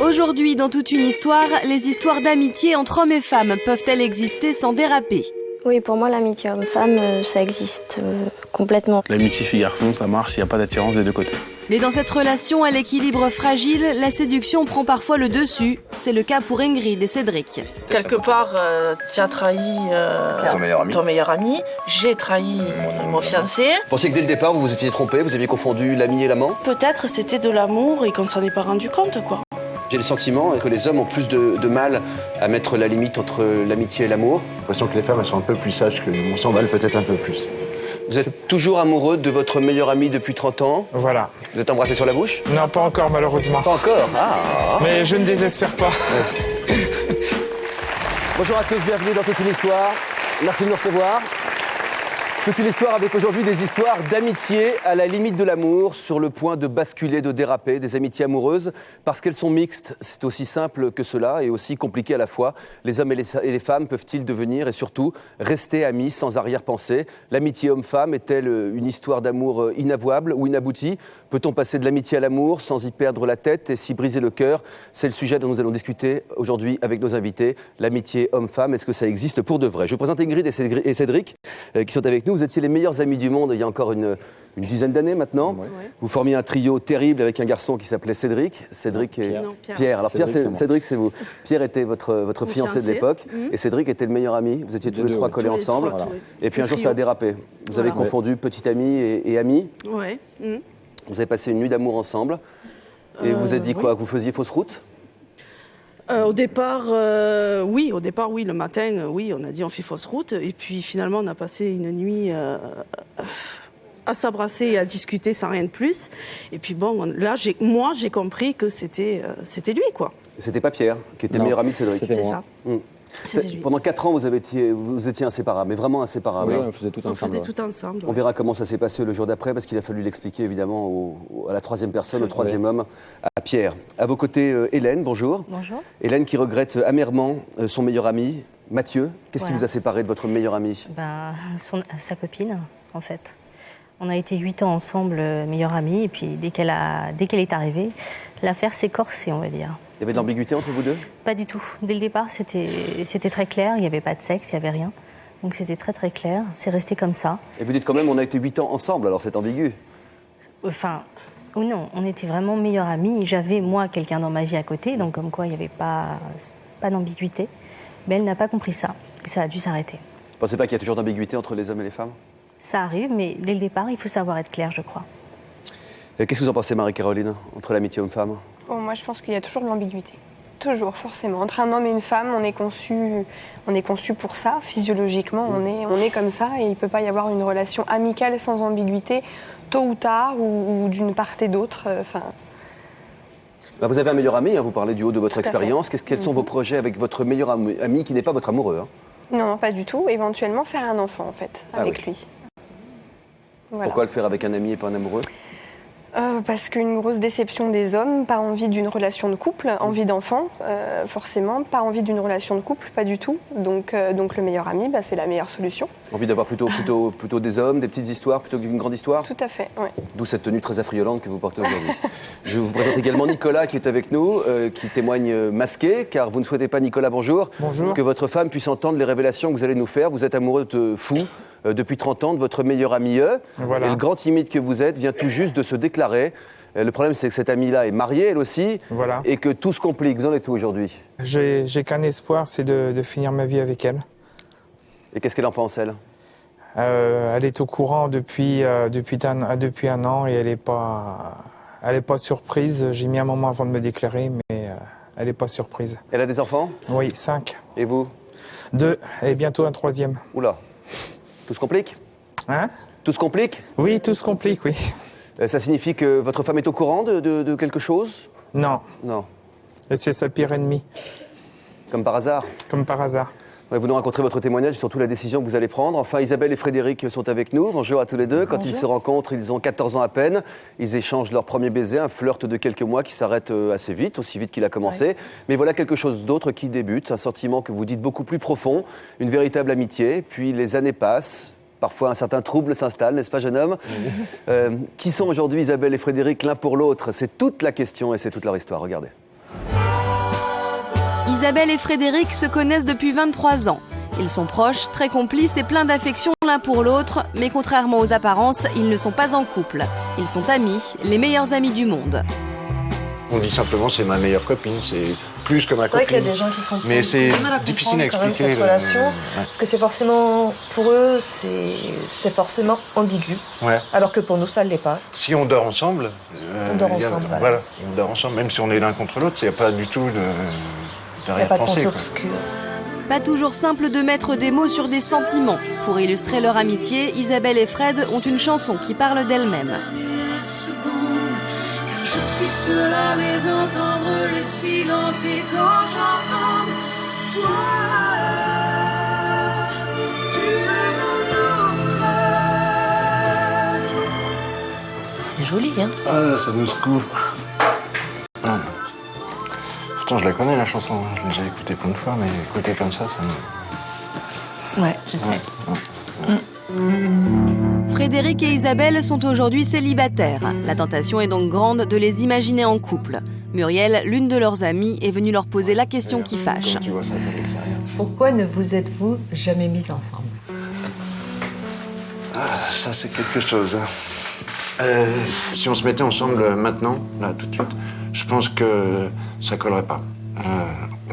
Aujourd'hui, dans toute une histoire, les histoires d'amitié entre hommes et femmes peuvent-elles exister sans déraper ? Oui, pour moi, l'amitié homme-femme, ça existe complètement. L'amitié fille-garçon, ça marche s'il n'y a pas d'attirance des deux côtés. Mais dans cette relation à l'équilibre fragile, la séduction prend parfois le dessus. C'est le cas pour Ingrid et Cédric. Quelque part, tu as trahi ton meilleur ami, j'ai trahi mon fiancé. Vous pensiez que dès le départ, vous vous étiez trompé, vous aviez confondu l'ami et l'amant ? Peut-être c'était de l'amour et qu'on s'en est pas rendu compte, quoi. J'ai le sentiment que les hommes ont plus de mal à mettre la limite entre l'amitié et l'amour. J'ai l'impression que les femmes elles sont un peu plus sages que nous. On s'emballe peut-être un peu plus. Vous êtes toujours amoureux de votre meilleur ami depuis 30 ans ? Voilà. Vous êtes embrassé sur la bouche ? Non, pas encore malheureusement. Pas encore ? Ah. Mais je ne désespère pas. Bonjour à tous, bienvenue dans Toute une histoire. Merci de nous recevoir. Toute une histoire avec aujourd'hui des histoires d'amitié à la limite de l'amour, sur le point de basculer, de déraper, des amitiés amoureuses. Parce qu'elles sont mixtes, c'est aussi simple que cela et aussi compliqué à la fois. Les hommes et les femmes peuvent-ils devenir et surtout rester amis sans arrière-pensée ? L'amitié homme-femme est-elle une histoire d'amour inavouable ou inaboutie ? Peut-on passer de l'amitié à l'amour sans y perdre la tête et s'y briser le cœur ? C'est le sujet dont nous allons discuter aujourd'hui avec nos invités. L'amitié homme-femme, est-ce que ça existe pour de vrai ? Je vous présente Ingrid et Cédric qui sont avec nous. Vous étiez les meilleurs amis du monde il y a encore une dizaine d'années maintenant. Oui. Vous formiez un trio terrible avec un garçon qui s'appelait Cédric. Cédric et Pierre. Alors Cédric, c'est vous. Pierre était votre fiancé de l'époque et Cédric était le meilleur ami. Vous étiez tous les trois collés ensemble. Voilà. Et puis un jour ça a dérapé. Vous avez confondu petit ami et ami. Ouais. Vous avez passé une nuit d'amour ensemble. Et vous vous êtes dit quoi ? Que vous faisiez fausse route ? Au départ, oui, le matin, oui, on a dit on fait fausse route. Et puis finalement, on a passé une nuit à s'abrasser et à discuter sans rien de plus. Et puis bon, là, j'ai compris que c'était lui, quoi. C'était pas Pierre, qui était le meilleur ami de Cédric. C'était ça. Pendant 4 ans, vous étiez inséparables, mais vraiment inséparables. Oui, on faisait tout ensemble. On verra comment ça s'est passé le jour d'après, parce qu'il a fallu l'expliquer évidemment à la troisième personne, au troisième homme, à Pierre. À vos côtés, Hélène, bonjour. Bonjour. Hélène qui regrette amèrement son meilleur ami, Mathieu. Qu'est-ce qui vous a séparé de votre meilleur ami ? Sa copine, en fait. On a été 8 ans ensemble, meilleurs amis, et puis dès qu'elle est arrivée, l'affaire s'est corsée, on va dire. Il y avait de l'ambiguïté entre vous deux ? Pas du tout. Dès le départ, c'était très clair. Il n'y avait pas de sexe, il n'y avait rien. Donc c'était très très clair. C'est resté comme ça. Et vous dites quand même, on a été 8 ans ensemble, alors c'est ambigu. Enfin, ou non, on était vraiment meilleurs amis. J'avais, moi, quelqu'un dans ma vie à côté, donc comme quoi il n'y avait pas d'ambiguïté. Mais elle n'a pas compris ça. Et ça a dû s'arrêter. Vous ne pensez pas qu'il y a toujours d'ambiguïté entre les hommes et les femmes ? Ça arrive, mais dès le départ, il faut savoir être clair, je crois. Qu'est-ce que vous en pensez, Marie-Caroline, entre l'amitié homme-femme ? Bon, moi, je pense qu'il y a toujours de l'ambiguïté. Toujours, forcément. Entre un homme et une femme, on est conçu pour ça, physiologiquement, on est comme ça, et il ne peut pas y avoir une relation amicale sans ambiguïté, tôt ou tard, ou d'une part et d'autre. Vous avez un meilleur ami, vous parlez du haut de votre expérience. Quels sont vos projets avec votre meilleur ami qui n'est pas votre amoureux ? Non, pas du tout. Éventuellement, faire un enfant, en fait, avec lui. Voilà. Pourquoi le faire avec un ami et pas un amoureux ? Parce qu'une grosse déception des hommes, pas envie d'une relation de couple, envie d'enfant, forcément, pas envie d'une relation de couple, pas du tout. Donc le meilleur ami, c'est la meilleure solution. Envie d'avoir plutôt des hommes, des petites histoires, plutôt qu'une grande histoire ? Tout à fait, oui. D'où cette tenue très affriolante que vous portez aujourd'hui. Je vous présente également Nicolas qui est avec nous, qui témoigne masqué, car vous ne souhaitez pas, Nicolas, bonjour, Bonjour. Que votre femme puisse entendre les révélations que vous allez nous faire. Vous êtes amoureux de fou. Depuis 30 ans, de votre meilleur ami. Voilà. Et le grand timide que vous êtes vient tout juste de se déclarer. Le problème, c'est que cette amie-là est mariée, elle aussi, voilà. Et que tout se complique. Vous en êtes où aujourd'hui ? J'ai qu'un espoir, c'est de finir ma vie avec elle. Et qu'est-ce qu'elle en pense, elle ? Elle est au courant depuis un an et elle est pas surprise. J'ai mis un moment avant de me déclarer, mais elle n'est pas surprise. Elle a des enfants ? Oui, 5. Et vous ? 2, et bientôt un 3e. Oula. Tout se complique ? Hein ? Tout se complique ? Oui, tout se complique, oui. Ça signifie que votre femme est au courant de quelque chose ? Non. Non. Et c'est sa pire ennemie. Comme par hasard ? Comme par hasard. Vous nous raconterez votre témoignage et surtout la décision que vous allez prendre. Enfin, Isabelle et Frédéric sont avec nous. Bonjour à tous les deux. Quand ils se rencontrent, ils ont 14 ans à peine. Ils échangent leur premier baiser, un flirt de quelques mois qui s'arrête assez vite, aussi vite qu'il a commencé. Oui. Mais voilà quelque chose d'autre qui débute, un sentiment que vous dites beaucoup plus profond, une véritable amitié. Puis les années passent. Parfois, un certain trouble s'installe, n'est-ce pas, jeune homme ? Qui sont aujourd'hui Isabelle et Frédéric l'un pour l'autre ? C'est toute la question et c'est toute leur histoire. Regardez. Isabelle et Frédéric se connaissent depuis 23 ans. Ils sont proches, très complices et pleins d'affection l'un pour l'autre, mais contrairement aux apparences, ils ne sont pas en couple. Ils sont amis, les meilleurs amis du monde. On dit simplement c'est ma meilleure copine, c'est plus que ma C'est vrai copine. qu'il y a des gens qui comprennent. Mais c'est du mal à difficile à comprendre quand expliquer. même cette relation, parce que c'est forcément, pour eux, c'est forcément ambigu. Ouais. Alors que pour nous, ça ne l'est pas. Si on dort ensemble, On dort il y a- ensemble, voilà. voilà, on dort ensemble, même si on est l'un contre l'autre, il n'y a pas du tout de Il n'y a pas de pensée. pensée obscure. Pas toujours simple de mettre des mots sur des sentiments. Pour illustrer leur amitié, Isabelle et Fred ont une chanson qui parle d'elle-même. Je suis seule à les entendre, le silence, et quand j'entends toi, tu es mon autre. C'est joli, hein? Ah, ça nous secoue. Ah. Pourtant, je la connais, la chanson. Je l'ai déjà écoutée plein de fois, mais écouter comme ça me... Ouais, je sais. Frédéric et Isabelle sont aujourd'hui célibataires. La tentation est donc grande de les imaginer en couple. Muriel, l'une de leurs amies, est venue leur poser la question qui fâche. Tu vois ça de l'extérieur. Pourquoi ne vous êtes-vous jamais mis ensemble? Ah, ça, c'est quelque chose. Si on se mettait ensemble maintenant, là, tout de suite, je pense que ça collerait pas.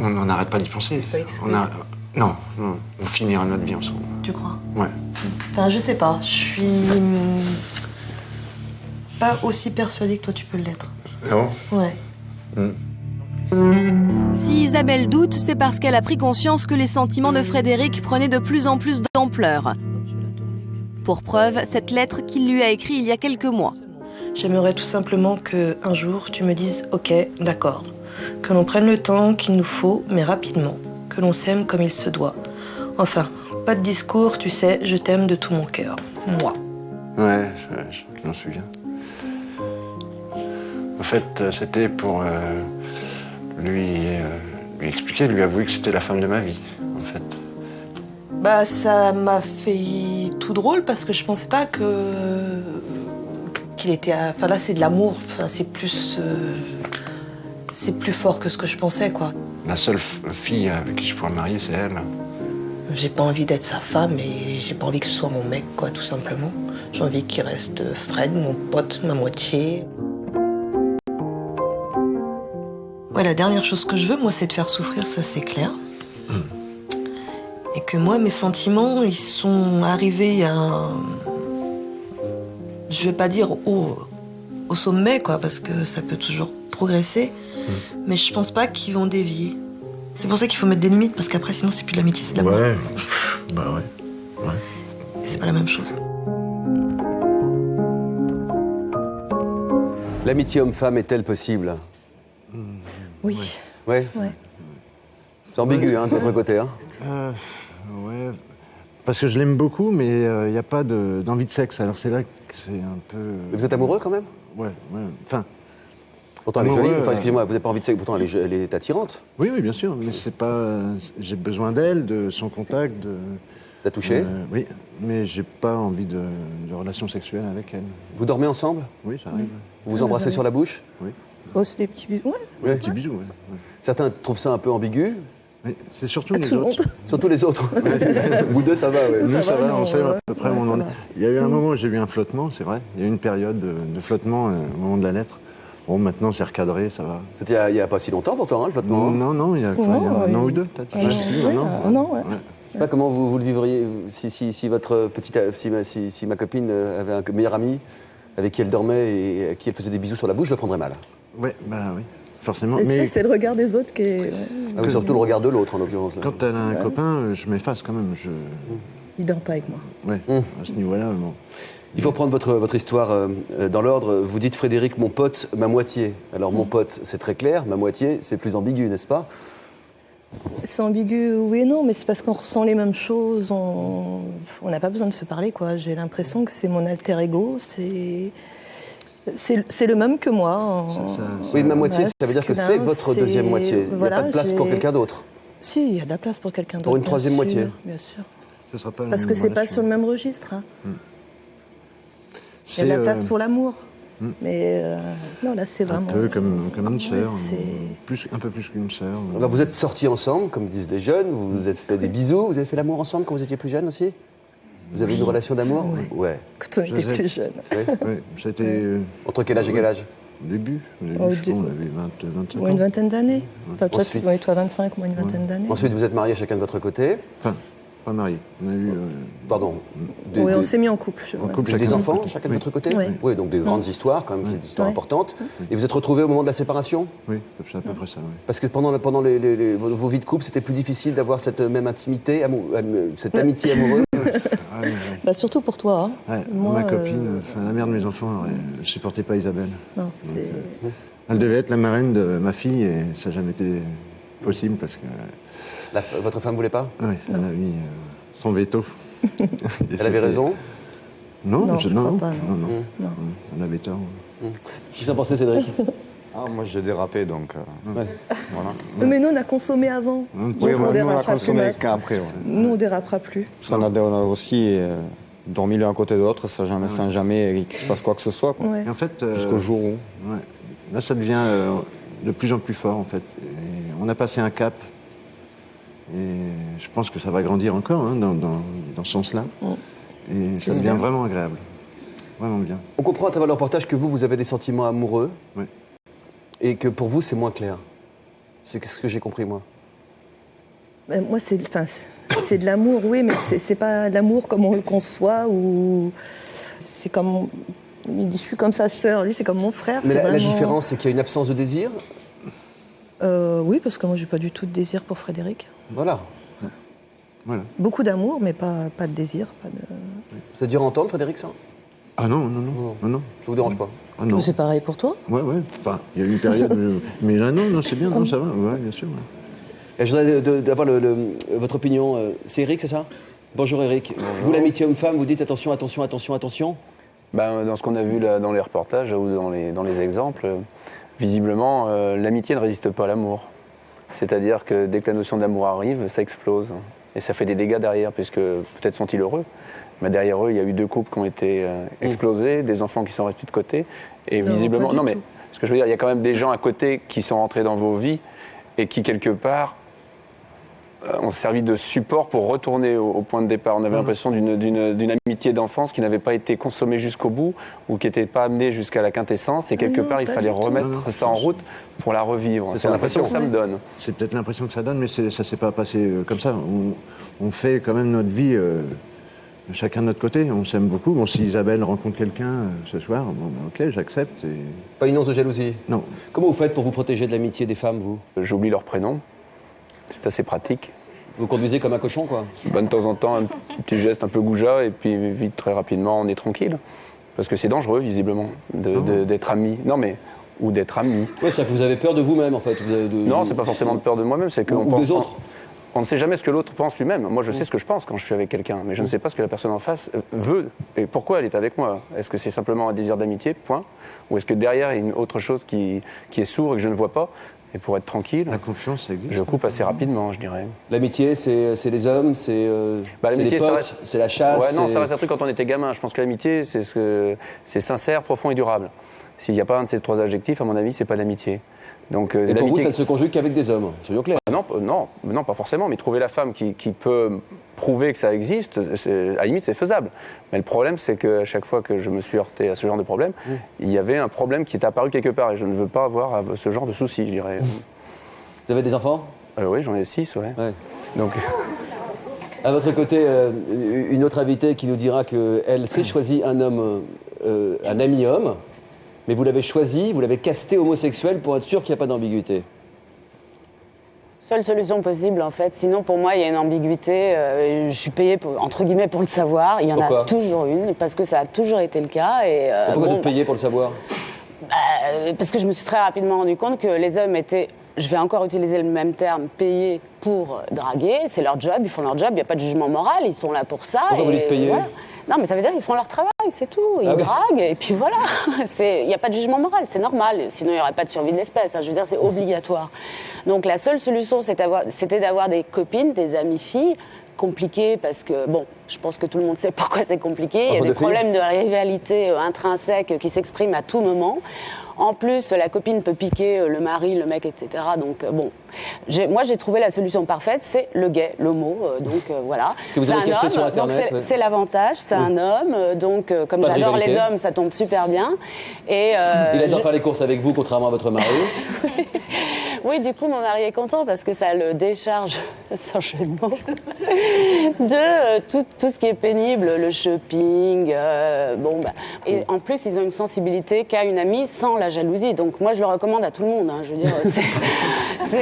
On n'arrête pas d'y penser. pas exclu. Non, on finira notre vie ensemble. Tu crois? Ouais. Enfin, je sais pas. Je suis pas aussi persuadée que toi, tu peux l'être. Ah bon? Ouais. Si Isabelle doute, c'est parce qu'elle a pris conscience que les sentiments de Frédéric prenaient de plus en plus d'ampleur. Pour preuve, cette lettre qu'il lui a écrite il y a quelques mois. J'aimerais tout simplement qu'un jour, tu me dises « Ok, d'accord ». Que l'on prenne le temps qu'il nous faut, mais rapidement. Que l'on s'aime comme il se doit. Enfin, pas de discours, tu sais, je t'aime de tout mon cœur. Moi. Ouais, je m'en souviens. En fait, c'était pour lui expliquer, lui avouer que c'était la femme de ma vie, en fait. Bah, ça m'a fait tout drôle parce que je pensais pas qu'il était... Enfin, là, c'est de l'amour. Enfin, c'est plus fort que ce que je pensais, quoi. La seule fille avec qui je pourrais me marier, c'est elle. J'ai pas envie d'être sa femme et j'ai pas envie que ce soit mon mec, quoi, tout simplement. J'ai envie qu'il reste Fred, mon pote, ma moitié. Ouais, la dernière chose que je veux, moi, c'est de faire souffrir, ça c'est clair. Et que moi, mes sentiments, ils sont arrivés à... Je vais pas dire au sommet, quoi, parce que ça peut toujours progresser. Mais je pense pas qu'ils vont dévier. C'est pour ça qu'il faut mettre des limites, parce qu'après, sinon, c'est plus de l'amitié, c'est de l'amour. Ouais, bah ouais. Et c'est pas la même chose. L'amitié homme-femme est-elle possible? Oui. Ouais. C'est ambigu, hein, de votre côté. Hein. Ouais. Parce que je l'aime beaucoup, mais il n'y a pas d'envie de sexe. Alors c'est là que c'est un peu... Mais vous êtes amoureux quand même? Ouais. Enfin... Pourtant, elle est jolie. Amoureux, Enfin, excusez-moi, vous n'avez pas envie de sexe. Pourtant, elle est attirante. Oui, bien sûr. Mais c'est pas... J'ai besoin d'elle, de son contact, de... T'as touché? Oui, mais j'ai pas envie de relation sexuelle avec elle. Vous dormez ensemble? Oui, ça arrive. Vous vous embrassez sur la bouche? Oui. Oh, c'est des petits bisous. Ouais. Oui, un petit bisou, ouais. Certains trouvent ça un peu ambigu. Oui, c'est surtout les autres. Surtout les autres. Vous deux, ça va, ouais. Nous, ça va, on sait à peu près où on en est. va. Il y a eu un moment où j'ai eu un flottement, c'est vrai. Il y a eu une période de flottement au moment de la lettre. Bon, maintenant, c'est recadré, ça va. C'était il n'y a pas si longtemps, pourtant, hein, le flottement. Hein. Non, il y a quoi, il y a un an ou deux, peut-être. Je sais plus, un an. ouais. Je sais pas comment vous le vivriez si votre petite, si ma copine avait un meilleur ami avec qui elle dormait et à qui elle faisait des bisous sur la bouche, je le prendrais mal. Ouais, bah oui, forcément. Et Mais c'est le regard des autres qui est... Ah oui, surtout le regard de l'autre, en l'occurrence. là. quand elle a un copain, je m'efface quand même. Il dort pas avec moi. Ouais, à ce niveau-là, bon. Il faut prendre votre histoire dans l'ordre. Vous dites Frédéric, mon pote, ma moitié. Alors mon pote, c'est très clair, ma moitié, c'est plus ambigu, n'est-ce pas? C'est ambigu, oui et non, mais c'est parce qu'on ressent les mêmes choses. On n'a pas besoin de se parler, quoi. J'ai l'impression que c'est mon alter ego, c'est le même que moi. Oui, ma moitié, ça veut dire que c'est masculin, votre deuxième moitié. Il n'y a pas de place pour j'ai- quelqu'un d'autre. Si, il y a de la place pour quelqu'un d'autre. Pour une bien troisième sûr, moitié. Bien sûr. Ce sera pas Parce que c'est pas sur le même registre. Hein. Il y a C'est de la place pour l'amour. Mais non, là, c'est vraiment... Un peu comme une sœur, c'est- un peu plus qu'une sœur. Alors, vous êtes sortis ensemble, comme disent les jeunes, vous vous êtes fait des bisous, vous avez fait l'amour ensemble quand vous étiez plus jeune aussi? Vous avez eu une relation d'amour? Ouais. Quand on était Joseph. plus jeune. Oui, c'était Entre quel âge et quel âge? au début, Au je crois, début. on avait 25 Moi, une ans. vingtaine d'années. Enfin, toi, Ensuite. toi, 25, moi, une vingtaine d'années. Ensuite, vous êtes mariés chacun de votre côté. Enfin, pas mariés. On a eu Pardon. Oui, on s'est mis en couple. en couple Des chacun de enfants, notre côté. chacun de votre côté? Oui. Oui, donc des grandes histoires, quand même, des histoires Ouais. importantes. Et vous êtes retrouvés au moment de la séparation? Oui, c'est à peu près ça. Oui. Parce que pendant vos vies de couple, c'était plus difficile d'avoir cette même intimité, cette amitié amoureuse. Ah, oui, oui. Bah, surtout pour toi. Hein. Ouais, Moi, ma copine, enfin, la mère de mes enfants, elle ne supportait pas Isabelle. Non, c'est... Elle devait être la marraine de ma fille et ça n'a jamais été possible parce que Votre femme ne voulait pas? ouais, elle a mis son veto. Et Elle avait raison? Non, Non, je crois pas, non. non. Elle avait tort. Qu'est-ce que vous en pensez, Cédric? Moi, j'ai dérapé, donc voilà. Mais nous, on a consommé avant. Oui, Donc, nous, on a dérapera consommé plus qu'après. Ouais. Nous, on dérapera plus. Parce qu'on a aussi dormi l'un à côté de l'autre, sans jamais qu'il se passe quoi que ce soit. Quoi. Ouais. Et en fait, Jusqu'au jour où. ouais, là, ça devient de plus en plus fort, en fait. Et on a passé un cap. Et je pense que ça va grandir encore hein, dans ce sens-là. Et ça devient vraiment agréable. Vraiment bien. On comprend à travers le reportage que vous avez des sentiments amoureux. Oui. Et que pour vous, c'est moins clair. C'est ce que j'ai compris, moi. Moi, c'est de l'amour, oui, mais c'est pas l'amour comme on le conçoit ou c'est comme il dit je suis comme sa sœur, lui c'est comme mon frère. Mais c'est la vraiment- différence, c'est qu'il y a une absence de désir. Oui, parce que moi j'ai pas du tout de désir pour Frédéric. Voilà. Voilà. Beaucoup d'amour, mais pas de désir. Pas de... C'est dur à entendre, Frédéric, ça? Ah non. Ça vous dérange pas? Ah non. C'est pareil pour toi? Ouais. Enfin, il y a eu une période. Mais là, non, c'est bien, non, ça va. Ouais, bien sûr. Ouais. Et je voudrais avoir votre opinion. C'est Eric, c'est ça? Bonjour Eric. Vous, l'amitié homme-femme, vous dites attention. Dans ce qu'on a vu là, dans les reportages ou dans les exemples, visiblement, l'amitié ne résiste pas à l'amour. C'est-à-dire que dès que la notion d'amour arrive, ça explose. Et ça fait des dégâts derrière, puisque peut-être sont-ils heureux. Mais derrière eux, il y a eu 2 couples qui ont été explosés, des enfants qui sont restés de côté. Et Non, visiblement, pas du mais tout. ce que je veux dire, il y a quand même des gens à côté qui sont rentrés dans vos vies et qui, quelque part, ont servi de support pour retourner au point de départ. On avait l'impression d'une amitié d'enfance qui n'avait pas été consommée jusqu'au bout ou qui n'était pas amenée jusqu'à la quintessence. Et quelque non, part, il pas fallait du tout. remettre Non, ça en route pour la revivre. C'est l'impression que ça me donne. C'est peut-être l'impression que ça donne, mais ça ne s'est pas passé comme ça. On fait quand même notre vie chacun de notre côté. On s'aime beaucoup. Bon, si Isabelle rencontre quelqu'un ce soir, ok, j'accepte. Pas une once de jalousie? Non. Comment vous faites pour vous protéger de l'amitié des femmes, vous? J'oublie leur prénom. C'est assez pratique. Vous conduisez comme un cochon, quoi? De temps en temps, un petit geste un peu goujat, et puis vite, très rapidement, on est tranquille. Parce que c'est dangereux, visiblement, d'être amis. Non, mais... Ou d'être amis. Oui, c'est-à-dire que vous avez peur de vous-même, en fait. Non, c'est pas forcément de peur de moi-même, c'est qu'on Ou pense... des autres. On ne sait jamais ce que l'autre pense lui-même. Moi, je sais ce que je pense quand je suis avec quelqu'un, mais je ne sais pas ce que la personne en face veut et pourquoi elle est avec moi. Est-ce que c'est simplement un désir d'amitié, point? Ou est-ce que derrière, il y a une autre chose qui est sourde et que je ne vois pas? Et pour être tranquille, La confiance, ça existe. je coupe assez rapidement, je dirais. L'amitié, c'est les hommes, c'est les l'amitié, ça potes, reste- c'est la chasse. Ouais, non, c'est- ça reste un truc quand on était gamin. Je pense que l'amitié, c'est sincère, profond et durable. S'il n'y a pas un de ces 3 adjectifs, à mon avis, c'est pas l'amitié. Donc, Et pour vous, l'amitié... ça ne se conjugue qu'avec des hommes, soyons clairs. Non, pas forcément, mais trouver la femme qui peut prouver que ça existe, à la limite, c'est faisable. Mais le problème, c'est qu'à chaque fois que je me suis heurté à ce genre de problème, il y avait un problème qui est apparu quelque part, et je ne veux pas avoir ce genre de soucis, je dirais. Vous avez des enfants? Oui, j'en ai 6, ouais. Donc... À votre côté, une autre invitée qui nous dira qu'elle s'est choisie un homme, un ami homme, mais vous l'avez choisi, vous l'avez casté homosexuel pour être sûr qu'il n'y a pas d'ambiguïté. Seule solution possible, en fait. Sinon, pour moi, il y a une ambiguïté. Je suis payée, entre guillemets, pour le savoir. Il y en Pourquoi a toujours une, parce que ça a toujours été le cas. Et, Pourquoi vous êtes payé pour le savoir? Parce que je me suis très rapidement rendu compte que les hommes étaient, je vais encore utiliser le même terme, payés pour draguer. C'est leur job, ils font leur job, il n'y a pas de jugement moral, ils sont là pour ça. Pourquoi vous dites payés? Voilà. Non, mais ça veut dire qu'ils font leur travail, c'est tout. Ils Ah oui. draguent, et puis voilà. Il n'y a pas de jugement moral, c'est normal. Sinon, il n'y aurait pas de survie de l'espèce. Je veux dire, c'est obligatoire. Donc, la seule solution, c'était d'avoir des copines, des amies filles, compliquées, parce que, bon, Je pense que tout le monde sait pourquoi c'est compliqué. Il y a Entre des deux filles. problèmes de rivalité intrinsèques qui s'expriment à tout moment. En plus, la copine peut piquer le mari, le mec, etc. Donc bon, moi j'ai trouvé la solution parfaite, c'est le gay, l'homo. Voilà. Que vous C'est avez un testé homme, sur donc Internet, ouais. c'est l'avantage, c'est un homme. Donc comme Pas de j'adore les rivalité. hommes, ça tombe super bien. Et Il adore faire les courses avec vous, contrairement à votre mari. oui, du coup, mon mari est content parce que ça le décharge, sans jeu de mots, de tout ce qui est pénible, le shopping. Et en plus, ils ont une sensibilité qu'a une amie sans la jalousie. Donc moi, je le recommande à tout le monde. Je veux dire,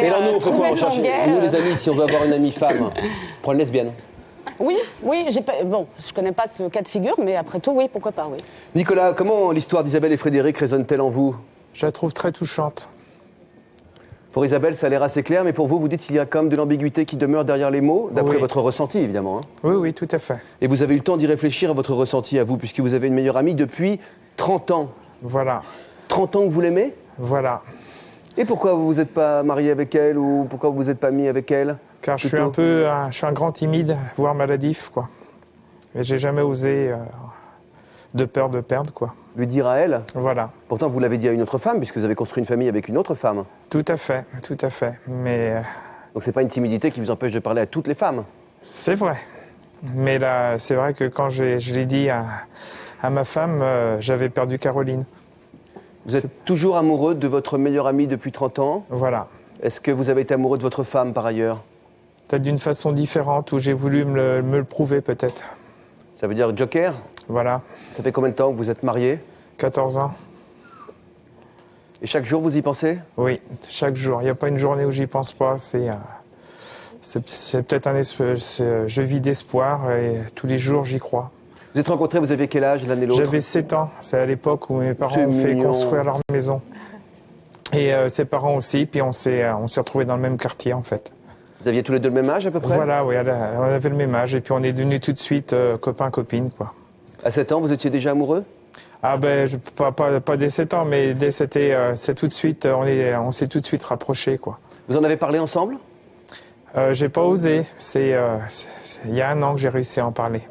Et alors nous, on fait quoi? trouver On son cherche, gay, nous les amis, si on veut avoir une amie femme, prends une lesbienne. Oui, je connais pas ce cas de figure, mais après tout, oui, pourquoi pas, oui. Nicolas, comment l'histoire d'Isabelle et Frédéric résonne-t-elle en vous? Je la trouve très touchante. Pour Isabelle, ça a l'air assez clair, mais pour vous, vous dites qu'il y a quand même de l'ambiguïté qui demeure derrière les mots, d'après Oui. votre ressenti, évidemment. Oui, oui, tout à fait. Et vous avez eu le temps d'y réfléchir à votre ressenti à vous, puisque vous avez une meilleure amie depuis 30 ans. Voilà. 30 ans que vous l'aimez? Voilà. Et pourquoi vous vous êtes pas marié avec elle, ou pourquoi vous vous êtes pas mis avec elle? Car je plutôt suis un grand timide, voire maladif, quoi. Et j'ai jamais osé, de peur de perdre, quoi. Lui dire à elle? Voilà. Pourtant, vous l'avez dit à une autre femme, puisque vous avez construit une famille avec une autre femme. Tout à fait, tout à fait. Mais Donc c'est pas une timidité qui vous empêche de parler à toutes les femmes. c'est vrai. Mais là, c'est vrai que quand je l'ai dit à ma femme, j'avais perdu Caroline. Vous êtes toujours amoureux de votre meilleure amie depuis 30 ans. Voilà. Est-ce que vous avez été amoureux de votre femme par ailleurs? Peut-être d'une façon différente, où j'ai voulu me le prouver, peut-être. Ça veut dire Joker? Voilà. Ça fait combien de temps que vous êtes mariés? 14 ans. Et chaque jour, vous y pensez? Oui, chaque jour. Il n'y a pas une journée où j'y pense pas. C'est peut-être je vis d'espoir et tous les jours, j'y crois. Vous êtes rencontrés, vous aviez quel âge l'un et l'autre? J'avais 7 ans. C'est à l'époque où mes parents C'est ont fait mignon. construire leur maison. Et ses parents aussi. Puis on s'est retrouvés dans le même quartier, en fait. Vous aviez tous les deux le même âge à peu près? Voilà, oui, on avait le même âge. Et puis on est devenus tout de suite copains-copines, quoi. À 7 ans, vous étiez déjà amoureux? Ah ben, pas dès 7 ans, mais c'est tout de suite, on s'est tout de suite rapprochés, quoi. Vous en avez parlé ensemble? J'ai pas osé. Il y a 1 an que j'ai réussi à en parler.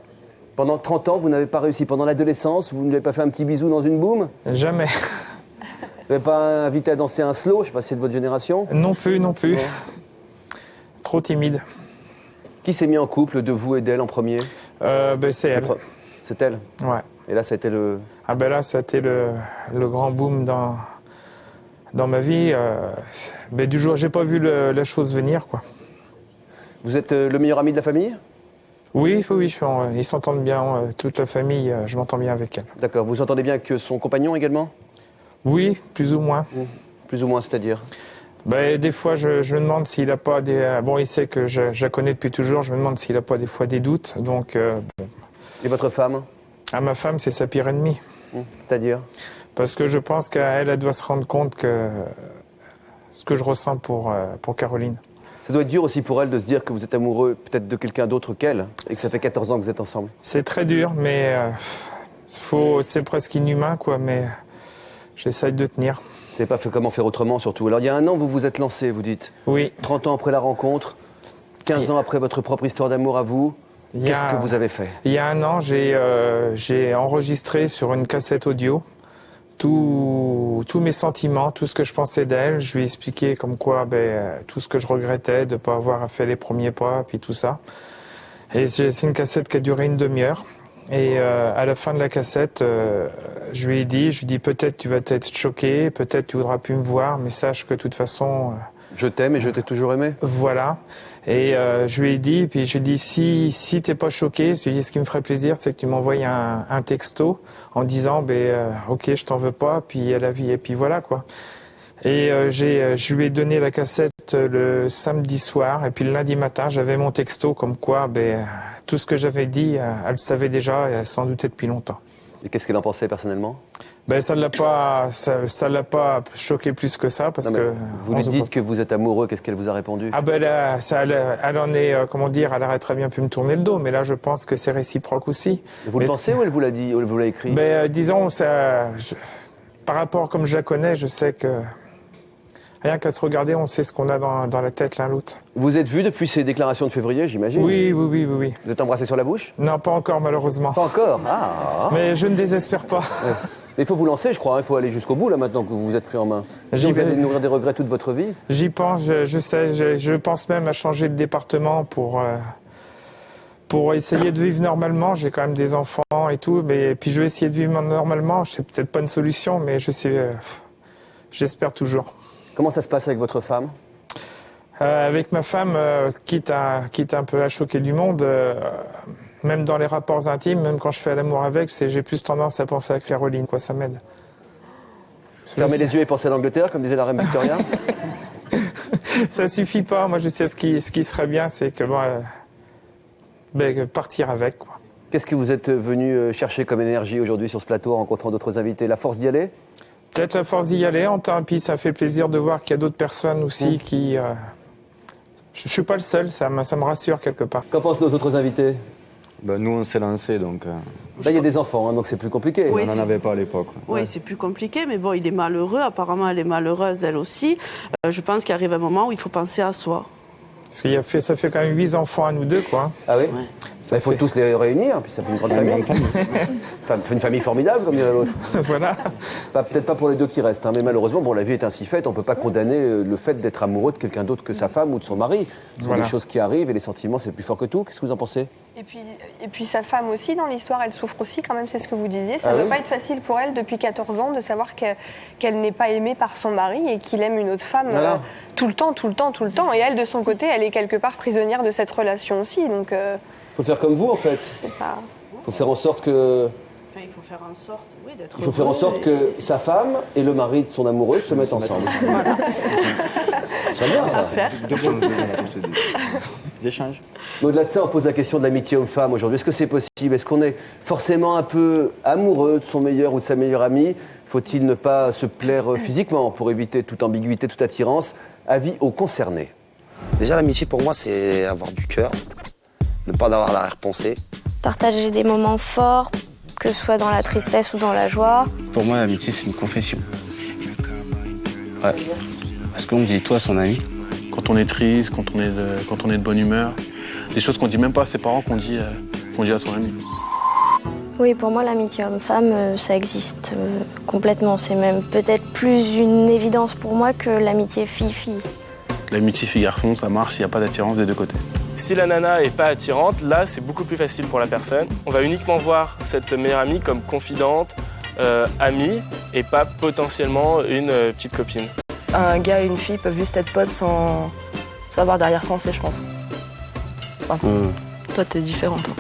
Pendant 30 ans, vous n'avez pas réussi. Pendant l'adolescence, vous ne lui avez pas fait un petit bisou dans une boum? Jamais. Vous n'avez pas invité à danser un slow? Je ne sais pas si c'est de votre génération. Non plus, non plus. Bon. Trop timide. Qui s'est mis en couple de vous et d'elle en premier? C'est elle. C'est elle? Ouais. Et là, ça a été le... Ah ben là, ça a été le grand boom dans ma vie. Du jour, j'ai pas vu la chose venir, quoi. Vous êtes le meilleur ami de la famille? Oui, ils s'entendent bien. Toute la famille, je m'entends bien avec elle. D'accord. Vous entendez bien avec son compagnon également? Oui, plus ou moins. Plus ou moins, c'est-à-dire? Des fois, je me demande s'il n'a pas des... Bon, il sait que je la connais depuis toujours. Je me demande s'il n'a pas des fois des doutes. Donc, Et votre femme? À ma femme, c'est sa pire ennemie. C'est-à-dire? Parce que je pense qu'elle doit se rendre compte que ce que je ressens pour Caroline. Ça doit être dur aussi pour elle de se dire que vous êtes amoureux peut-être de quelqu'un d'autre qu'elle et que ça fait 14 ans que vous êtes ensemble. C'est très dur, mais c'est presque inhumain, quoi. Mais j'essaye de tenir. Vous savez pas fait comment faire autrement, surtout. Alors, il y a 1 an, vous vous êtes lancé, vous dites. Oui. 30 ans après la rencontre, 15 ans après votre propre histoire d'amour à vous. Qu'est-ce que vous avez fait? Il y a 1 an, j'ai enregistré sur une cassette audio tous mes sentiments, tout ce que je pensais d'elle. Je lui ai expliqué comme quoi tout ce que je regrettais de ne pas avoir fait les premiers pas, puis tout ça. Et c'est une cassette qui a duré une demi-heure. Et à la fin de la cassette, je lui ai dit peut-être tu vas être choqué, peut-être tu voudras plus me voir, mais sache que de toute façon... Je t'aime et je t'ai toujours aimé. Voilà. Et je lui ai dit, puis je lui ai dit, si t'es pas choqué, je lui ai dit, ce qui me ferait plaisir, c'est que tu m'envoies un texto en disant, ok, je t'en veux pas, puis à la vie, et puis voilà, quoi. Et je lui ai donné la cassette le samedi soir, et puis le lundi matin, j'avais mon texto comme quoi, tout ce que j'avais dit, elle le savait déjà, et elle s'en doutait depuis longtemps. Et qu'est-ce qu'elle en pensait personnellement? Ça l'a pas choqué plus que ça, parce que... Vous lui dites que vous êtes amoureux, qu'est-ce qu'elle vous a répondu? Là, elle en est, elle aurait très bien pu me tourner le dos, mais là, je pense que c'est réciproque aussi. Vous le pensez ou elle vous l'a dit, ou elle vous l'a écrit? Disons, par rapport comme je la connais, je sais que Rien qu'à se regarder, on sait ce qu'on a dans la tête l'un l'autre. Vous êtes vus depuis ces déclarations de février, j'imagine? Oui. Vous êtes embrassés sur la bouche? Non, pas encore, malheureusement. Pas encore? Ah. Mais je ne désespère pas. Ouais. Il faut vous lancer, je crois. Il faut aller jusqu'au bout, là, maintenant que vous vous êtes pris en main. Vous allez nourrir des regrets toute votre vie? J'y pense, je sais. Je pense même à changer de département pour essayer de vivre normalement. J'ai quand même des enfants et tout. Mais puis je vais essayer de vivre normalement. C'est peut-être pas une solution, mais je sais... j'espère toujours. Comment ça se passe avec votre femme? Avec ma femme, quitte un peu à choquer du monde, même dans les rapports intimes, même quand je fais l'amour avec, j'ai plus tendance à penser à Caroline, quoi, ça m'aide. Fermez les yeux et pensez à l'Angleterre, comme disait la reine Victoria. Ça suffit pas. Moi, je sais ce qui serait bien, c'est que partir avec, quoi. Qu'est-ce que vous êtes venu chercher comme énergie aujourd'hui sur ce plateau en rencontrant d'autres invités? La force d'y aller? Peut-être la force d'y aller, et puis ça fait plaisir de voir qu'il y a d'autres personnes aussi qui... Je suis pas le seul, ça me rassure quelque part. Qu'en pensent nos autres invités? Nous, on s'est lancé, donc... Là, il y a des enfants, hein, donc c'est plus compliqué. Oui, on n'en avait pas à l'époque. Oui, c'est plus compliqué, mais bon, il est malheureux. Apparemment, elle est malheureuse, elle aussi. Je pense qu'il arrive un moment où il faut penser à soi. Parce que ça fait quand même 8 enfants à nous deux, quoi. Ah oui? Ouais. Il faut tous les réunir, puis ça fait une grande famille. Enfin, une famille formidable, comme dirait l'autre. Voilà. Peut-être pas pour les deux qui restent, hein, mais malheureusement, bon, la vie est ainsi faite, on ne peut pas condamner le fait d'être amoureux de quelqu'un d'autre que sa femme ou de son mari. Ce sont des choses qui arrivent et les sentiments, c'est plus fort que tout. Qu'est-ce que vous en pensez? Et puis sa femme aussi, dans l'histoire, elle souffre aussi, quand même, c'est ce que vous disiez. Ça ne doit pas être facile pour elle, depuis 14 ans, de savoir qu'elle n'est pas aimée par son mari et qu'il aime une autre femme tout le temps. Et elle, de son côté, elle est quelque part prisonnière de cette relation aussi. Donc, faut faire comme vous, en fait. Faut faire en sorte que... Enfin, il faut faire en sorte, oui, d'être Il faut faire en sorte que sa femme et le mari de son amoureuse se mettent ensemble. Voilà. C'est bien, ça. Des échanges. Mais au-delà de ça, on pose la question de l'amitié homme-femme aujourd'hui. Est-ce que c'est possible? Est-ce qu'on est forcément un peu amoureux de son meilleur ou de sa meilleure amie? Faut-il ne pas se plaire physiquement pour éviter toute ambiguïté, toute attirance? Avis aux concernés. Déjà, l'amitié pour moi, c'est avoir du cœur, ne pas avoir l'arrière-pensée. Partager des moments forts, que ce soit dans la tristesse ou dans la joie. Pour moi, l'amitié, c'est une confession. Ouais. Parce qu'on dit toi, son ami. Quand on est triste, quand on est de bonne humeur, des choses qu'on dit même pas à ses parents, qu'on dit à son ami. Oui, pour moi, l'amitié homme-femme, ça existe complètement. C'est même peut-être plus une évidence pour moi que l'amitié fille-fille. L'amitié fille-garçon, ça marche s'il n'y a pas d'attirance des deux côtés. Si la nana est pas attirante, là, c'est beaucoup plus facile pour la personne. On va uniquement voir cette meilleure amie comme confidente, amie, et pas potentiellement une petite copine. Un gars et une fille peuvent juste être potes sans avoir d'arrière-pensée, je pense. Enfin, toi, t'es différent, toi.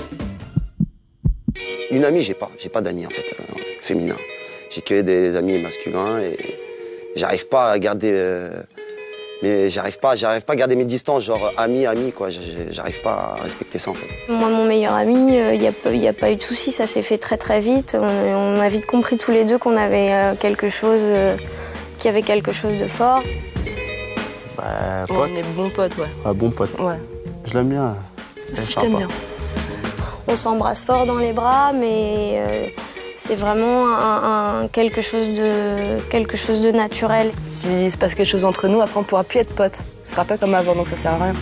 Une amie, j'ai pas d'amis en fait, féminin. J'ai que des amis masculins et j'arrive pas à garder... Mais j'arrive pas à garder mes distances, genre ami, quoi. J'arrive pas à respecter ça en fait. Moi, mon meilleur ami, il n'y a pas eu de souci, ça s'est fait très très vite. On a vite compris tous les deux qu'on avait qu'il y avait quelque chose de fort. Pote. On est bons potes, ouais. Ah, bon pote. Ouais. Je l'aime bien. Si, je t'aime bien. On s'embrasse fort dans les bras, mais c'est vraiment quelque chose de naturel. S'il se passe quelque chose entre nous, après on pourra plus être potes. Ce sera pas comme avant, donc ça sert à rien.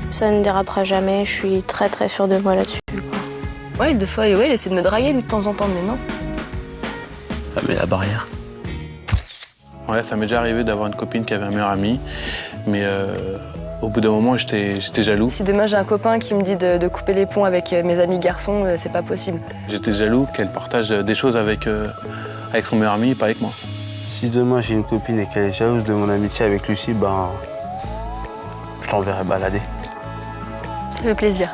Ça ne dérapera jamais, je suis très très sûre de moi là-dessus. Ouais, des fois, il essaie de me draguer lui de temps en temps, mais non. Ah, mais la barrière. Ouais, ça m'est déjà arrivé d'avoir une copine qui avait un meilleur ami, mais au bout d'un moment, j'étais jaloux. Si demain j'ai un copain qui me dit de couper les ponts avec mes amis garçons, c'est pas possible. J'étais jaloux qu'elle partage des choses avec son meilleur ami, pas avec moi. Si demain j'ai une copine et qu'elle est jalouse de mon amitié avec Lucie, je l'enverrai balader. Le plaisir.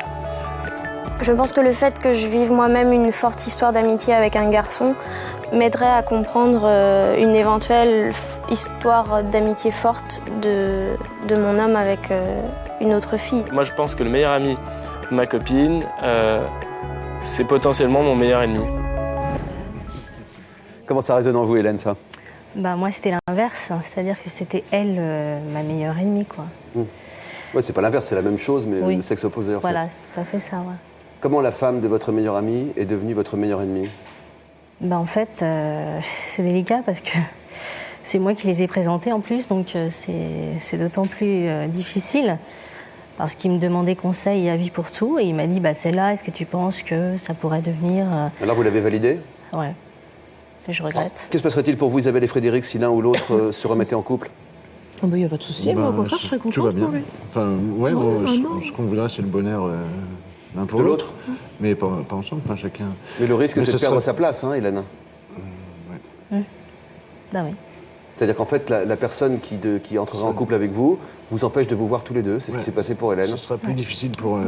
Je pense que le fait que je vive moi-même une forte histoire d'amitié avec un garçon m'aiderait à comprendre une éventuelle histoire d'amitié forte de mon homme avec une autre fille. Moi, je pense que le meilleur ami de ma copine, c'est potentiellement mon meilleur ennemi. Comment ça résonne en vous, Hélène, ça? Moi, c'était l'inverse, c'est-à-dire que c'était elle, ma meilleure ennemie, quoi. Ouais, c'est pas l'inverse, c'est la même chose, mais le sexe opposé, en fait. Voilà, c'est tout à fait ça, ouais. Comment la femme de votre meilleur ami est devenue votre meilleure ennemie? En fait, c'est délicat parce que c'est moi qui les ai présentés en plus, donc c'est d'autant plus difficile. Parce qu'il me demandait conseil et avis pour tout, et il m'a dit celle-là, est-ce que tu penses que ça pourrait devenir. Alors vous l'avez validé ? Ouais. Et je regrette. Que se passerait-il pour vous, Isabelle et Frédéric, si l'un ou l'autre se remettait en couple ? Il n'y a pas de souci, moi au contraire, je serais contente tout va bien. pour lui. Enfin, ouais, ce qu'on voudrait, c'est le bonheur l'un pour l'autre. Mais pas ensemble, enfin chacun. Mais le risque, c'est de perdre sa place, hein, Hélène. Ah oui. C'est-à-dire qu'en fait, la personne qui entrera en couple avec vous empêche de vous voir tous les deux. C'est ce qui s'est passé pour Hélène. Ce sera plus difficile pour...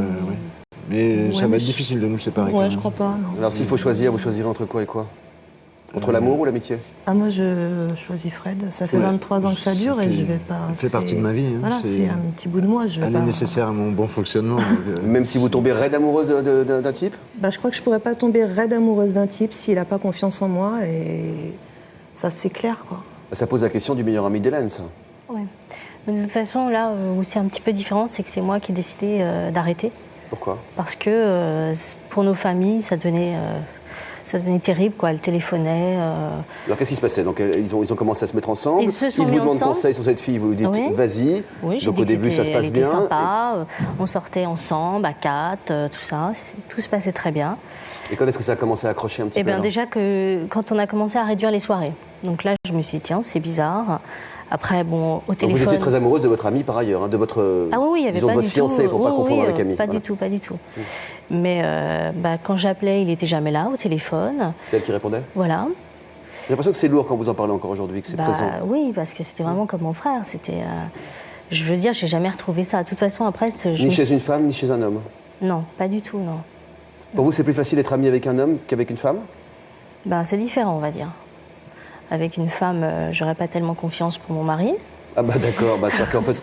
Mais ça va être difficile de nous séparer. Ouais, je crois pas. Non. Alors s'il faut choisir, vous choisirez entre quoi et quoi ? Entre l'amour ou l'amitié ? Ah, moi, je choisis Fred. Ça fait 23 ans que ça dure et je vais pas... Ça fait partie de ma vie. Hein. Voilà, c'est un petit bout de moi. Elle est nécessaire à mon bon fonctionnement. Même si vous tombez raide amoureuse d'un type ? Je crois que je pourrais pas tomber raide amoureuse d'un type s'il a pas confiance en moi et ça, c'est clair, quoi. Ça pose la question du meilleur ami d'Hélène, ça. Ouais. Mais de toute façon, là où c'est un petit peu différent, c'est que c'est moi qui ai décidé d'arrêter. Pourquoi ? Parce que pour nos familles, ça devenait terrible, quoi. Elle téléphonait. Alors qu'est-ce qui se passait ? Donc ils ont commencé à se mettre ensemble. Ils se sont vous mis demandent ensemble. conseil sur cette fille. Vous lui dites vas-y. Oui, donc au début ça se passe elle était bien. Sympa. On sortait ensemble à 4, tout ça. Tout se passait très bien. Et quand est-ce que ça a commencé à accrocher un petit peu ? bien déjà quand on a commencé à réduire les soirées. Donc là, je me suis dit tiens, c'est bizarre. Après, bon, au téléphone... Donc vous étiez très amoureuse de votre amie par ailleurs, hein, de votre, ah oui, il y avait disons, pas de votre du fiancé, tout. pour ne pas confondre avec Camille. Pas du tout. Mais quand j'appelais, il n'était jamais là, au téléphone. C'est elle qui répondait ? Voilà. J'ai l'impression que c'est lourd quand vous en parlez encore aujourd'hui, que c'est présent. Oui, parce que c'était vraiment comme mon frère. C'était, je veux dire, j'ai jamais retrouvé ça. De toute façon, après... Ni chez une femme, ni chez un homme ? Non, pas du tout, non. Pour vous, c'est plus facile d'être ami avec un homme qu'avec une femme ? C'est différent, on va dire. Avec une femme, j'aurais pas tellement confiance pour mon mari. Ah d'accord, c'est-à-dire qu'en fait ce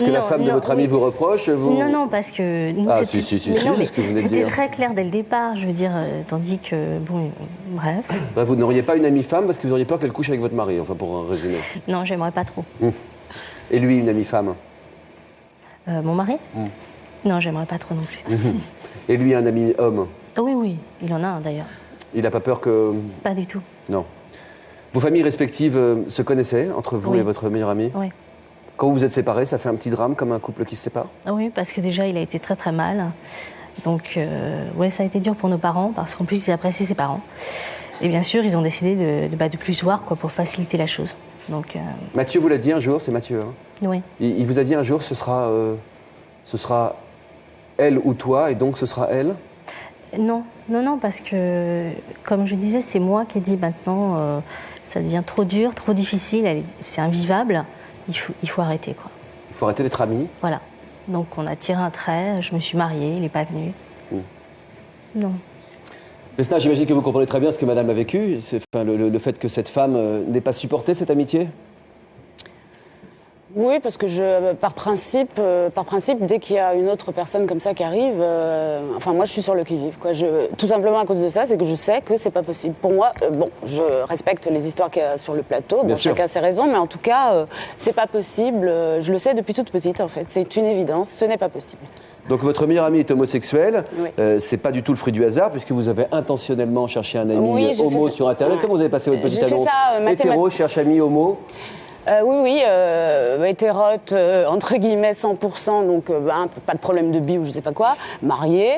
que la femme de votre ami vous reproche, vous... Non, parce que... Nous, si, c'est ce que vous venez de dire. C'était très clair dès le départ, je veux dire, tandis que, bon, bref. Vous n'auriez pas une amie femme parce que vous auriez peur qu'elle couche avec votre mari, enfin pour résumer. Non, j'aimerais pas trop. Et lui, une amie femme ? Mon mari ? Non, j'aimerais pas trop non plus. Et lui, un ami homme ? Oui, il en a un d'ailleurs. Il n'a pas peur que... Pas du tout. Non. Vos familles respectives se connaissaient, entre vous et votre meilleur ami ? Oui. Quand vous vous êtes séparés, ça fait un petit drame, comme un couple qui se sépare ? Oui, parce que déjà, il a été très très mal. Donc, ça a été dur pour nos parents, parce qu'en plus, ils appréciaient ses parents. Et bien sûr, ils ont décidé de plus voir, quoi, pour faciliter la chose. Donc, Mathieu vous l'a dit un jour, c'est Mathieu. Hein ? Oui. Il vous a dit un jour, ce sera elle ou toi, et donc ce sera elle ? Non, parce que, comme je disais, c'est moi qui ai dit maintenant, ça devient trop dur, trop difficile, c'est invivable, il faut arrêter, quoi. Il faut arrêter d'être amis ? Voilà. Donc on a tiré un trait, je me suis mariée, il n'est pas venu. Non. Vesna, j'imagine que vous comprenez très bien ce que madame a vécu, le fait que cette femme n'ait pas supporté cette amitié ? Oui, parce que par principe, dès qu'il y a une autre personne comme ça qui arrive, moi je suis sur le qui-vive, quoi. Tout simplement à cause de ça, c'est que je sais que c'est pas possible. Pour moi, je respecte les histoires qu'il y a sur le plateau, chacun a ses raisons, mais en tout cas, c'est pas possible. Je le sais depuis toute petite, en fait. C'est une évidence, ce n'est pas possible. Donc votre meilleur ami est homosexuel, c'est pas du tout le fruit du hasard, puisque vous avez intentionnellement cherché un ami homo sur Internet. Comment vous avez passé votre petite annonce ? Hétéro, cherche ami homo ? Oui, hétérote, entre guillemets 100%, donc pas de problème de bi ou je sais pas quoi, marié,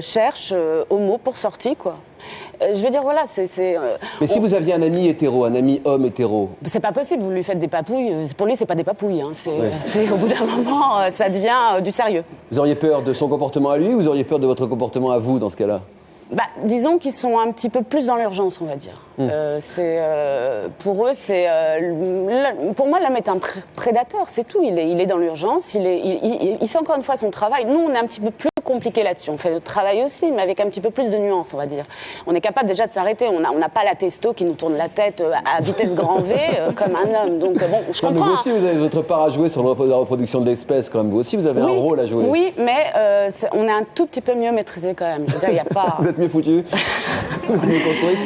cherche homo pour sortie, quoi. Je veux dire, voilà, Mais si vous aviez un ami hétéro, un ami homme hétéro... C'est pas possible, vous lui faites des papouilles, pour lui c'est pas des papouilles, hein. Au bout d'un moment, ça devient du sérieux. Vous auriez peur de son comportement à lui ou vous auriez peur de votre comportement à vous dans ce cas-là ? Disons qu'ils sont un petit peu plus dans l'urgence, on va dire. Pour eux, pour moi, l'homme est un prédateur, c'est tout. Il est dans l'urgence, il fait encore une fois son travail. Nous, on est un petit peu plus compliqué là-dessus. On fait notre travail aussi, mais avec un petit peu plus de nuances, on va dire. On est capable déjà de s'arrêter. On n'a pas la testo qui nous tourne la tête à vitesse grand V comme un homme. Donc je comprends. Mais vous aussi, vous avez votre part à jouer sur la reproduction de l'espèce, quand même. Vous aussi, vous avez un rôle à jouer. Oui, mais on est un tout petit peu mieux maîtrisé quand même. Je veux dire, il n'y a pas... Vous êtes mieux foutu, mieux construite.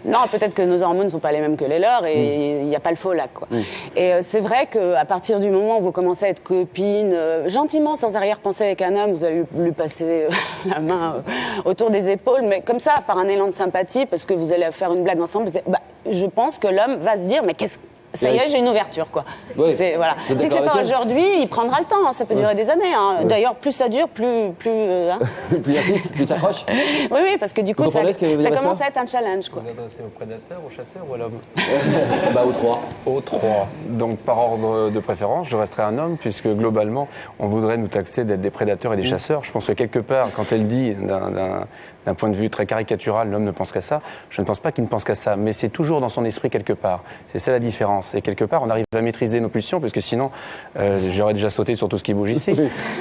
Non, peut-être que nos hormones ne sont pas les mêmes que les leurs et il n'y a pas le faux lac, quoi. Et c'est vrai qu'à partir du moment où vous commencez à être copine, gentiment, sans arrière-pensée avec un homme, vous allez lui passer la main autour des épaules, mais comme ça, par un élan de sympathie, parce que vous allez faire une blague ensemble, vous dites, je pense que l'homme va se dire, mais ça y est, j'ai une ouverture, quoi. Oui. Voilà. Si c'est pas aujourd'hui, il prendra le temps, hein, ça peut durer des années. Hein. Ouais. D'ailleurs, plus ça dure, plus hein. Plus il insiste, plus il s'accroche. Oui, parce que du coup, ça commence à être un challenge, quoi. Vous vous adressez au prédateur, au chasseur ou à l'homme? Aux trois. Aux trois. Donc par ordre de préférence, je resterai un homme, puisque globalement, on voudrait nous taxer d'être des prédateurs et des chasseurs. Je pense que quelque part, quand elle dit d'un point de vue très caricatural, l'homme ne pense qu'à ça, je ne pense pas qu'il ne pense qu'à ça, mais c'est toujours dans son esprit quelque part. C'est ça la différence. Et quelque part, on arrive à maîtriser nos pulsions, parce que sinon, j'aurais déjà sauté sur tout ce qui bouge ici.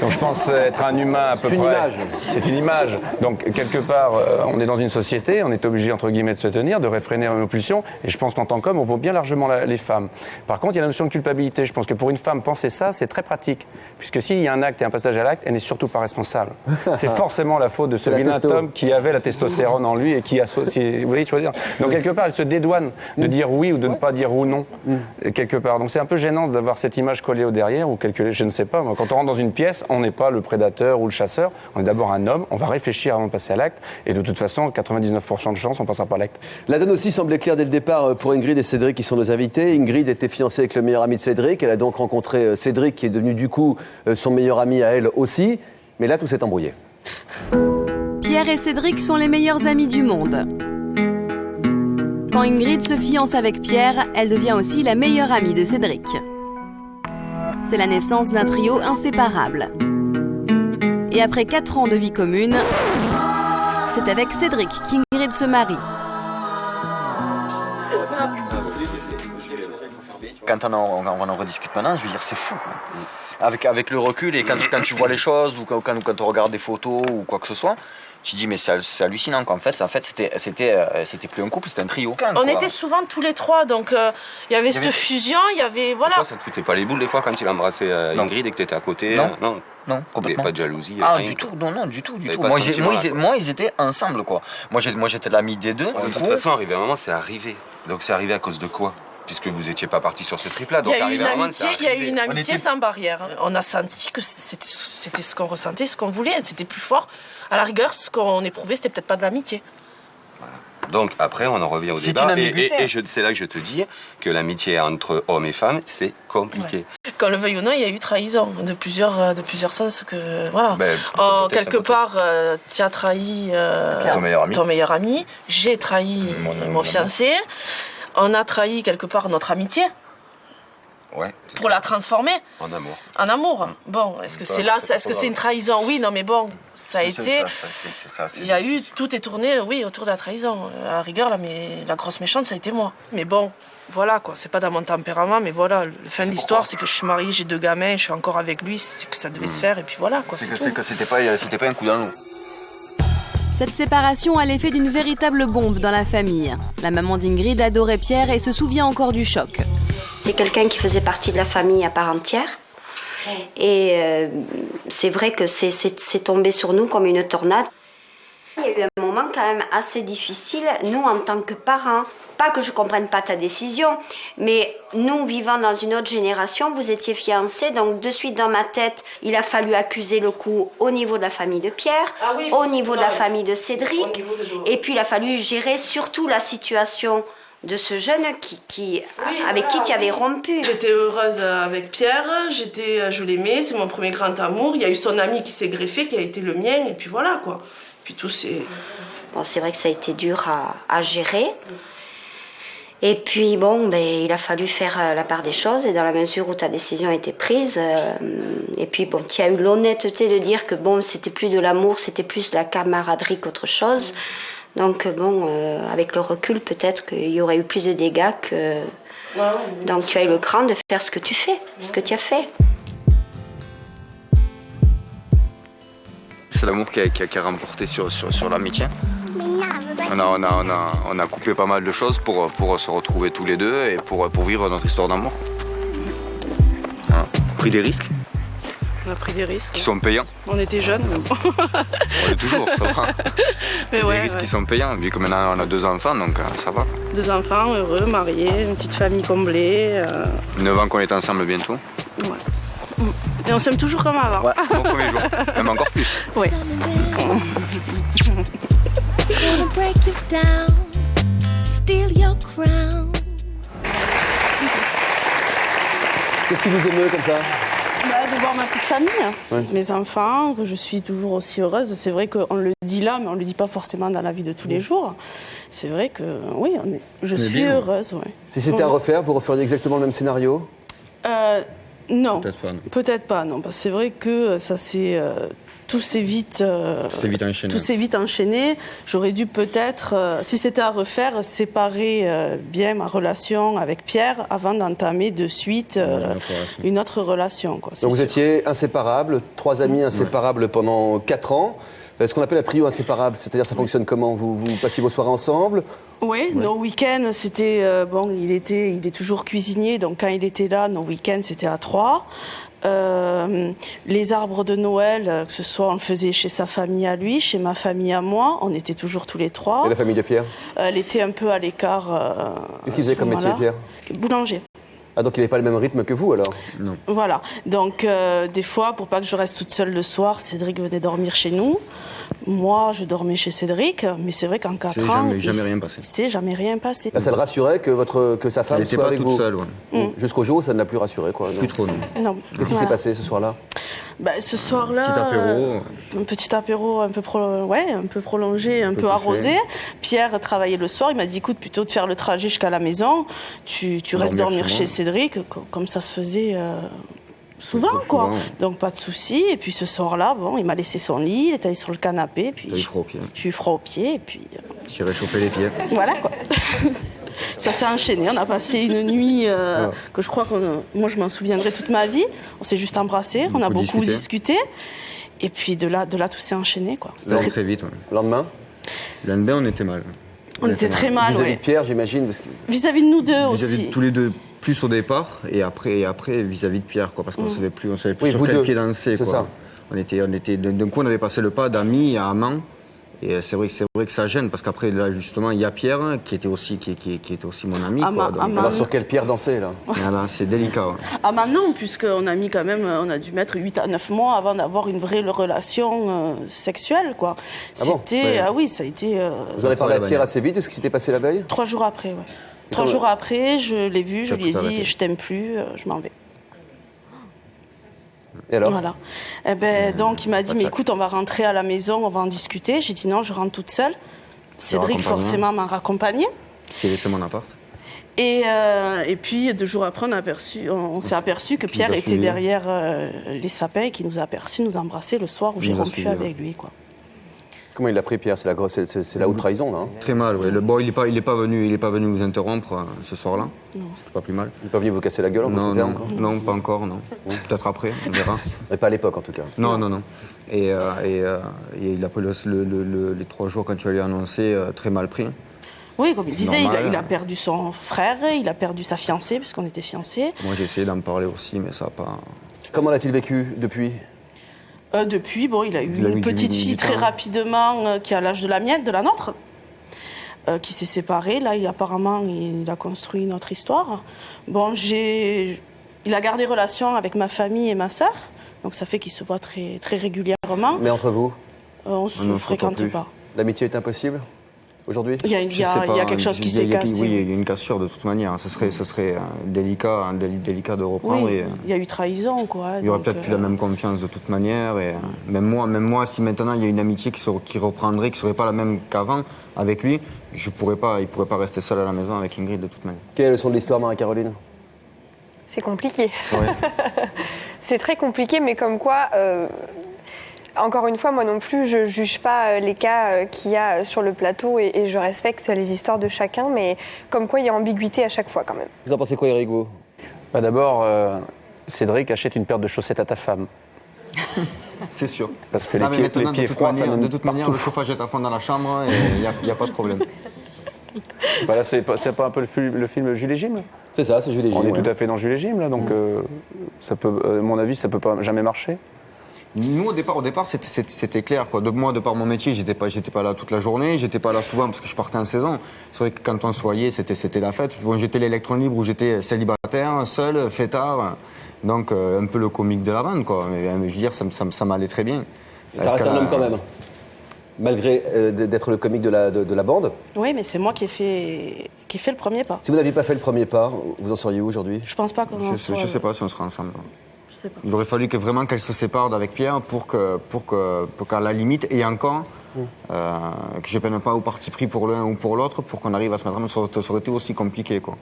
Donc je pense être un humain à peu près. C'est une image. Donc quelque part, on est dans une société, on est obligé, entre guillemets, de se tenir, de réfréner nos pulsions, et je pense qu'en tant qu'homme, on vaut bien largement les femmes. Par contre, il y a la notion de culpabilité. Je pense que pour une femme, penser ça, c'est très pratique, puisque s'il y a un acte et un passage à l'acte, elle n'est surtout pas responsable. C'est forcément la faute de ce vilain homme qui avait la testostérone en lui et qui a... Vous voyez, je veux dire. Donc quelque part, elle se dédouane de dire oui ou de ne pas dire ou non, quelque part. Donc c'est un peu gênant d'avoir cette image collée au derrière, ou je ne sais pas, moi, quand on rentre dans une pièce, on n'est pas le prédateur ou le chasseur, on est d'abord un homme, on va réfléchir avant de passer à l'acte, et de toute façon, 99% de chance, on passera par l'acte. La donne aussi semblait claire dès le départ pour Ingrid et Cédric qui sont nos invités. Ingrid était fiancée avec le meilleur ami de Cédric, elle a donc rencontré Cédric qui est devenu du coup son meilleur ami à elle aussi, mais là tout s'est embrouillé. Pierre et Cédric sont les meilleurs amis du monde. Quand Ingrid se fiance avec Pierre, elle devient aussi la meilleure amie de Cédric. C'est la naissance d'un trio inséparable. Et après 4 ans de vie commune, c'est avec Cédric qu'Ingrid se marie. Quand on en rediscute maintenant, je veux dire, c'est fou, quoi. Avec le recul et quand tu vois les choses ou quand on regarde des photos ou quoi que ce soit, tu dis mais c'est hallucinant quoi. En fait c'était plus un couple, c'était un trio. On était souvent tous les trois, donc il y avait cette fusion, il y avait voilà. Toi, ça te foutait pas les boules des fois quand il embrassait Ingrid et que t'étais à côté? Non, complètement. Pas de jalousie. Du tout. Moi ils étaient ensemble quoi. Moi j'étais l'ami des deux. De toute façon, arrivé un moment, c'est arrivé. Donc c'est arrivé à cause de quoi? Puisque vous n'étiez pas parti sur ce trip-là. Donc il y a eu une amitié sans barrière. On a senti que c'était ce qu'on ressentait, ce qu'on voulait. C'était plus fort. À la rigueur, ce qu'on éprouvait, c'était peut-être pas de l'amitié. Voilà. Donc après, on en revient au débat. Et c'est là que je te dis que l'amitié entre hommes et femmes, c'est compliqué. Ouais. Qu'on le veuille ou non, il y a eu trahison de plusieurs sens. Que, voilà. Quelque part, tu as trahi ton meilleur ami. J'ai trahi mon fiancé. On a trahi quelque part notre amitié. Ouais. Pour la transformer. En amour. En amour. Bon, est-ce que c'est une trahison? Oui, non, mais bon, ça a été. Il y a eu, tout est tourné, oui, autour de la trahison. À la rigueur, la grosse méchante, ça a été moi. Mais bon, voilà, quoi. C'est pas dans mon tempérament, mais voilà, le fin de l'histoire, c'est que je suis mariée, j'ai 2 gamins, je suis encore avec lui, c'est que ça devait se faire, et puis voilà, quoi. C'est que c'était pas un coup dans l'eau. Cette séparation a l'effet d'une véritable bombe dans la famille. La maman d'Ingrid adorait Pierre et se souvient encore du choc. C'est quelqu'un qui faisait partie de la famille à part entière. Et c'est vrai que c'est tombé sur nous comme une tornade. Il y a eu un moment quand même assez difficile, nous en tant que parents. Pas que je ne comprenne pas ta décision, mais nous vivant dans une autre génération, vous étiez fiancés, donc de suite dans ma tête, il a fallu accuser le coup au niveau de la famille de Pierre, au niveau de la famille de Cédric, et puis il a fallu gérer surtout la situation de ce jeune avec qui tu avais rompu. J'étais heureuse avec Pierre, je l'aimais, c'est mon premier grand amour. Il y a eu son ami qui s'est greffé, qui a été le mien, et puis voilà quoi. Puis tout c'est... Bon, c'est vrai que ça a été dur à gérer. Et puis bon, il a fallu faire la part des choses, et dans la mesure où ta décision a été prise, et puis bon, tu as eu l'honnêteté de dire que bon, c'était plus de l'amour, c'était plus de la camaraderie qu'autre chose. Donc bon, avec le recul, peut-être qu'il y aurait eu plus de dégâts que... Donc tu as eu le cran de faire ce que tu fais, ce que tu as fait. C'est l'amour qui a remporté sur l'amitié. On a coupé pas mal de choses pour se retrouver tous les deux et pour vivre notre histoire d'amour. On a pris des risques. On a pris des risques. Qui sont payants. On était jeunes, mais bon. On est toujours, ça va. Mais des risques qui sont payants, vu que maintenant on a 2 enfants, donc ça va. 2 enfants, heureux, mariés, une petite famille comblée. 9 ans qu'on est ensemble bientôt. Ouais. Et on s'aime toujours comme avant. Ouais, au premier jour. Même encore plus. Oui. steal your crown. Qu'est-ce qui vous émeut comme ça? De voir ma petite famille, Ouais. mes enfants, que je suis toujours aussi heureuse. C'est vrai qu'on le dit là, mais on ne le dit pas forcément dans la vie de tous les jours. C'est vrai que, oui, je suis bien. heureuse. Ouais. Si c'était à refaire, vous referiez exactement le même scénario? Non. Peut-être pas, non. Peut-être pas, non. Parce que c'est vrai que ça s'est... tout s'est vite... C'est vite enchaîné. Tout s'est vite enchaîné. J'aurais dû peut-être, si c'était à refaire, séparer bien ma relation avec Pierre avant d'entamer de suite une autre relation. Quoi, Donc vous sûr. étiez inséparables, 3 amis inséparables pendant 4 ans. Ce qu'on appelle un trio inséparable, c'est-à-dire ça fonctionne comment? Vous passiez vos soirées ensemble? Oui, nos week-ends, c'était... bon, il est toujours cuisinier, donc quand il était là, nos week-ends, c'était à 3. Les arbres de Noël, que ce soit on le faisait chez sa famille à lui, chez ma famille à moi, on était toujours tous les 3. Et la famille de Pierre? Elle était un peu à l'écart. Qu'est-ce qu'il faisait comme métier, Pierre? Boulanger. Ah, donc il n'avait pas le même rythme que vous, alors? Non. Voilà. Donc, des fois, pour pas que je reste toute seule le soir, Cédric venait dormir chez nous. Moi, je dormais chez Cédric, mais c'est vrai qu'en 4 ans... jamais rien passé. C'est jamais rien passé. Là, ça le rassurait que sa femme Elle n'était soit pas avec toute vous? seule, ouais. Jusqu'au jour où ça ne l'a plus rassuré, quoi. Plus trop, non. Non. Qu'est-ce qui s'est passé ce soir-là? Ce soir-là... Petit apéro. Un petit apéro un peu prolongé, un peu arrosé. Pierre travaillait le soir, il m'a dit, écoute, plutôt de faire le trajet jusqu'à la maison, tu restes dormir chez Cédric, comme ça se faisait... souvent, quoi. Ouais. Donc, pas de souci. Et puis, ce soir-là, bon, il m'a laissé son lit, il était allé sur le canapé. Puis T'as eu froid aux pieds. J'ai eu froid aux pieds, et puis... J'ai réchauffé les pieds. Voilà, quoi. Ça s'est enchaîné. On a passé une nuit que je crois moi, je m'en souviendrai toute ma vie. On s'est juste embrassés, on a beaucoup discuté. Et puis, de là, tout s'est enchaîné, quoi. C'était allé très vite, ouais. Lendemain? Le lendemain, on était mal. On était très mal, Vis-à-vis ouais. de Pierre, j'imagine Vis-à-vis de nous deux aussi. Vis-à-vis de tous les deux, plus au départ, et après vis-à-vis de Pierre, quoi, parce qu'on ne savait plus, sur vous quel deux. pied danser. C'est Quoi. ça. D'un coup, on avait passé le pas d'amis à amants. Et c'est vrai que ça gêne, parce qu'après, là, justement, il y a Pierre, qui était aussi mon ami. Alors, sur quel Pierre danser, là? C'est délicat. Ouais. Ah, maintenant, puisqu'on a mis quand même, on a dû mettre 8 à 9 mois avant d'avoir une vraie relation sexuelle, quoi. Ah bon? C'était, oui, ça a été... Vous en avez parlé à Pierre assez vite de ce qui s'était passé la veille? 3 jours après, ouais. 3 jours après, je l'ai vu, je lui ai dit, je t'aime plus, je m'en vais. Et alors? Voilà. Eh ben, donc, il m'a dit, mais écoute, on va rentrer à la maison, on va en discuter. J'ai dit, non, je rentre toute seule. Cédric, forcément, m'a raccompagnée. J'ai laissé mon appart. Et puis, 2 jours après, on s'est aperçu que Pierre était derrière les sapins et qu'il nous a aperçus nous embrasser le soir où j'ai rompu avec lui, quoi. Comment il l'a pris, Pierre? C'est la haute trahison, là. Hein? Très mal, oui. Bon, il est pas venu nous interrompre ce soir-là. C'était pas plus mal. Il n'est pas venu vous casser la gueule, Non, pas encore, non. Peut-être après, on verra. Mais pas à l'époque, en tout cas. Non. Et il a pris les 3 jours quand tu lui as annoncé, très mal pris. Oui, comme il disait, il a perdu son frère, il a perdu sa fiancée, puisqu'on était fiancés. Moi, j'ai essayé d'en parler aussi, mais ça n'a pas... Comment l'a-t-il vécu depuis? Depuis, bon, il a eu une petite fille très rapidement qui a l'âge de la mienne, de la nôtre, qui s'est séparée. Là, apparemment, il a construit une autre histoire. Bon, il a gardé relation avec ma famille et ma sœur, donc ça fait qu'il se voit très, très régulièrement. Mais entre vous? On ne se fréquente pas. L'amitié est impossible aujourd'hui? Il y a quelque chose qui s'est cassé. Oui, il y a une cassure de toute manière. Ce serait délicat de reprendre. Oui, il y a eu trahison, quoi. Il n'y aurait peut-être plus la même confiance de toute manière. Et même moi, si maintenant il y a une amitié qui reprendrait, qui ne serait pas la même qu'avant avec lui, il ne pourrait pas rester seul à la maison avec Ingrid de toute manière. Quelle est la leçon de l'histoire, Marie-Caroline? C'est compliqué. Ouais. C'est très compliqué, mais comme quoi... Encore une fois, moi non plus, je ne juge pas les cas qu'il y a sur le plateau et je respecte les histoires de chacun, mais comme quoi il y a ambiguïté à chaque fois quand même. Vous en pensez quoi, Eric, vous? D'abord, Cédric, achète une paire de chaussettes à ta femme. C'est sûr. Parce que les pieds froids, ça de toute manière, le chauffage est à fond dans la chambre et il n'y a pas de problème. Voilà, c'est pas un peu le film Jules et Jim? C'est ça, c'est Jules et Jim. On est tout à fait dans Jules et Jim, là, donc ça peut, à mon avis, ça peut pas jamais marcher. Nous, au départ, c'était clair, quoi. Moi, de par mon métier, j'étais pas là toute la journée, j'étais pas là souvent parce que je partais en saison. C'est vrai que quand on se voyait, c'était la fête. Bon, j'étais l'électron libre où j'étais célibataire, seul, fêtard. Donc, un peu le comique de la bande, quoi. Mais je veux dire, ça m'allait très bien. Ça reste un homme quand même. Malgré d'être le comique de la bande. Oui, mais c'est moi qui ai fait le premier pas. Si vous n'aviez pas fait le premier pas, vous en seriez où aujourd'hui? Je pense pas qu'on en soit. Je sais pas si on sera ensemble. Je sais pas. Il aurait fallu vraiment qu'elle se sépare d'avec Pierre pour qu'à la limite, et encore, que je ne peine pas au parti pris pour l'un ou pour l'autre, pour qu'on arrive à se mettre ensemble. Ça aurait été aussi compliqué, quoi.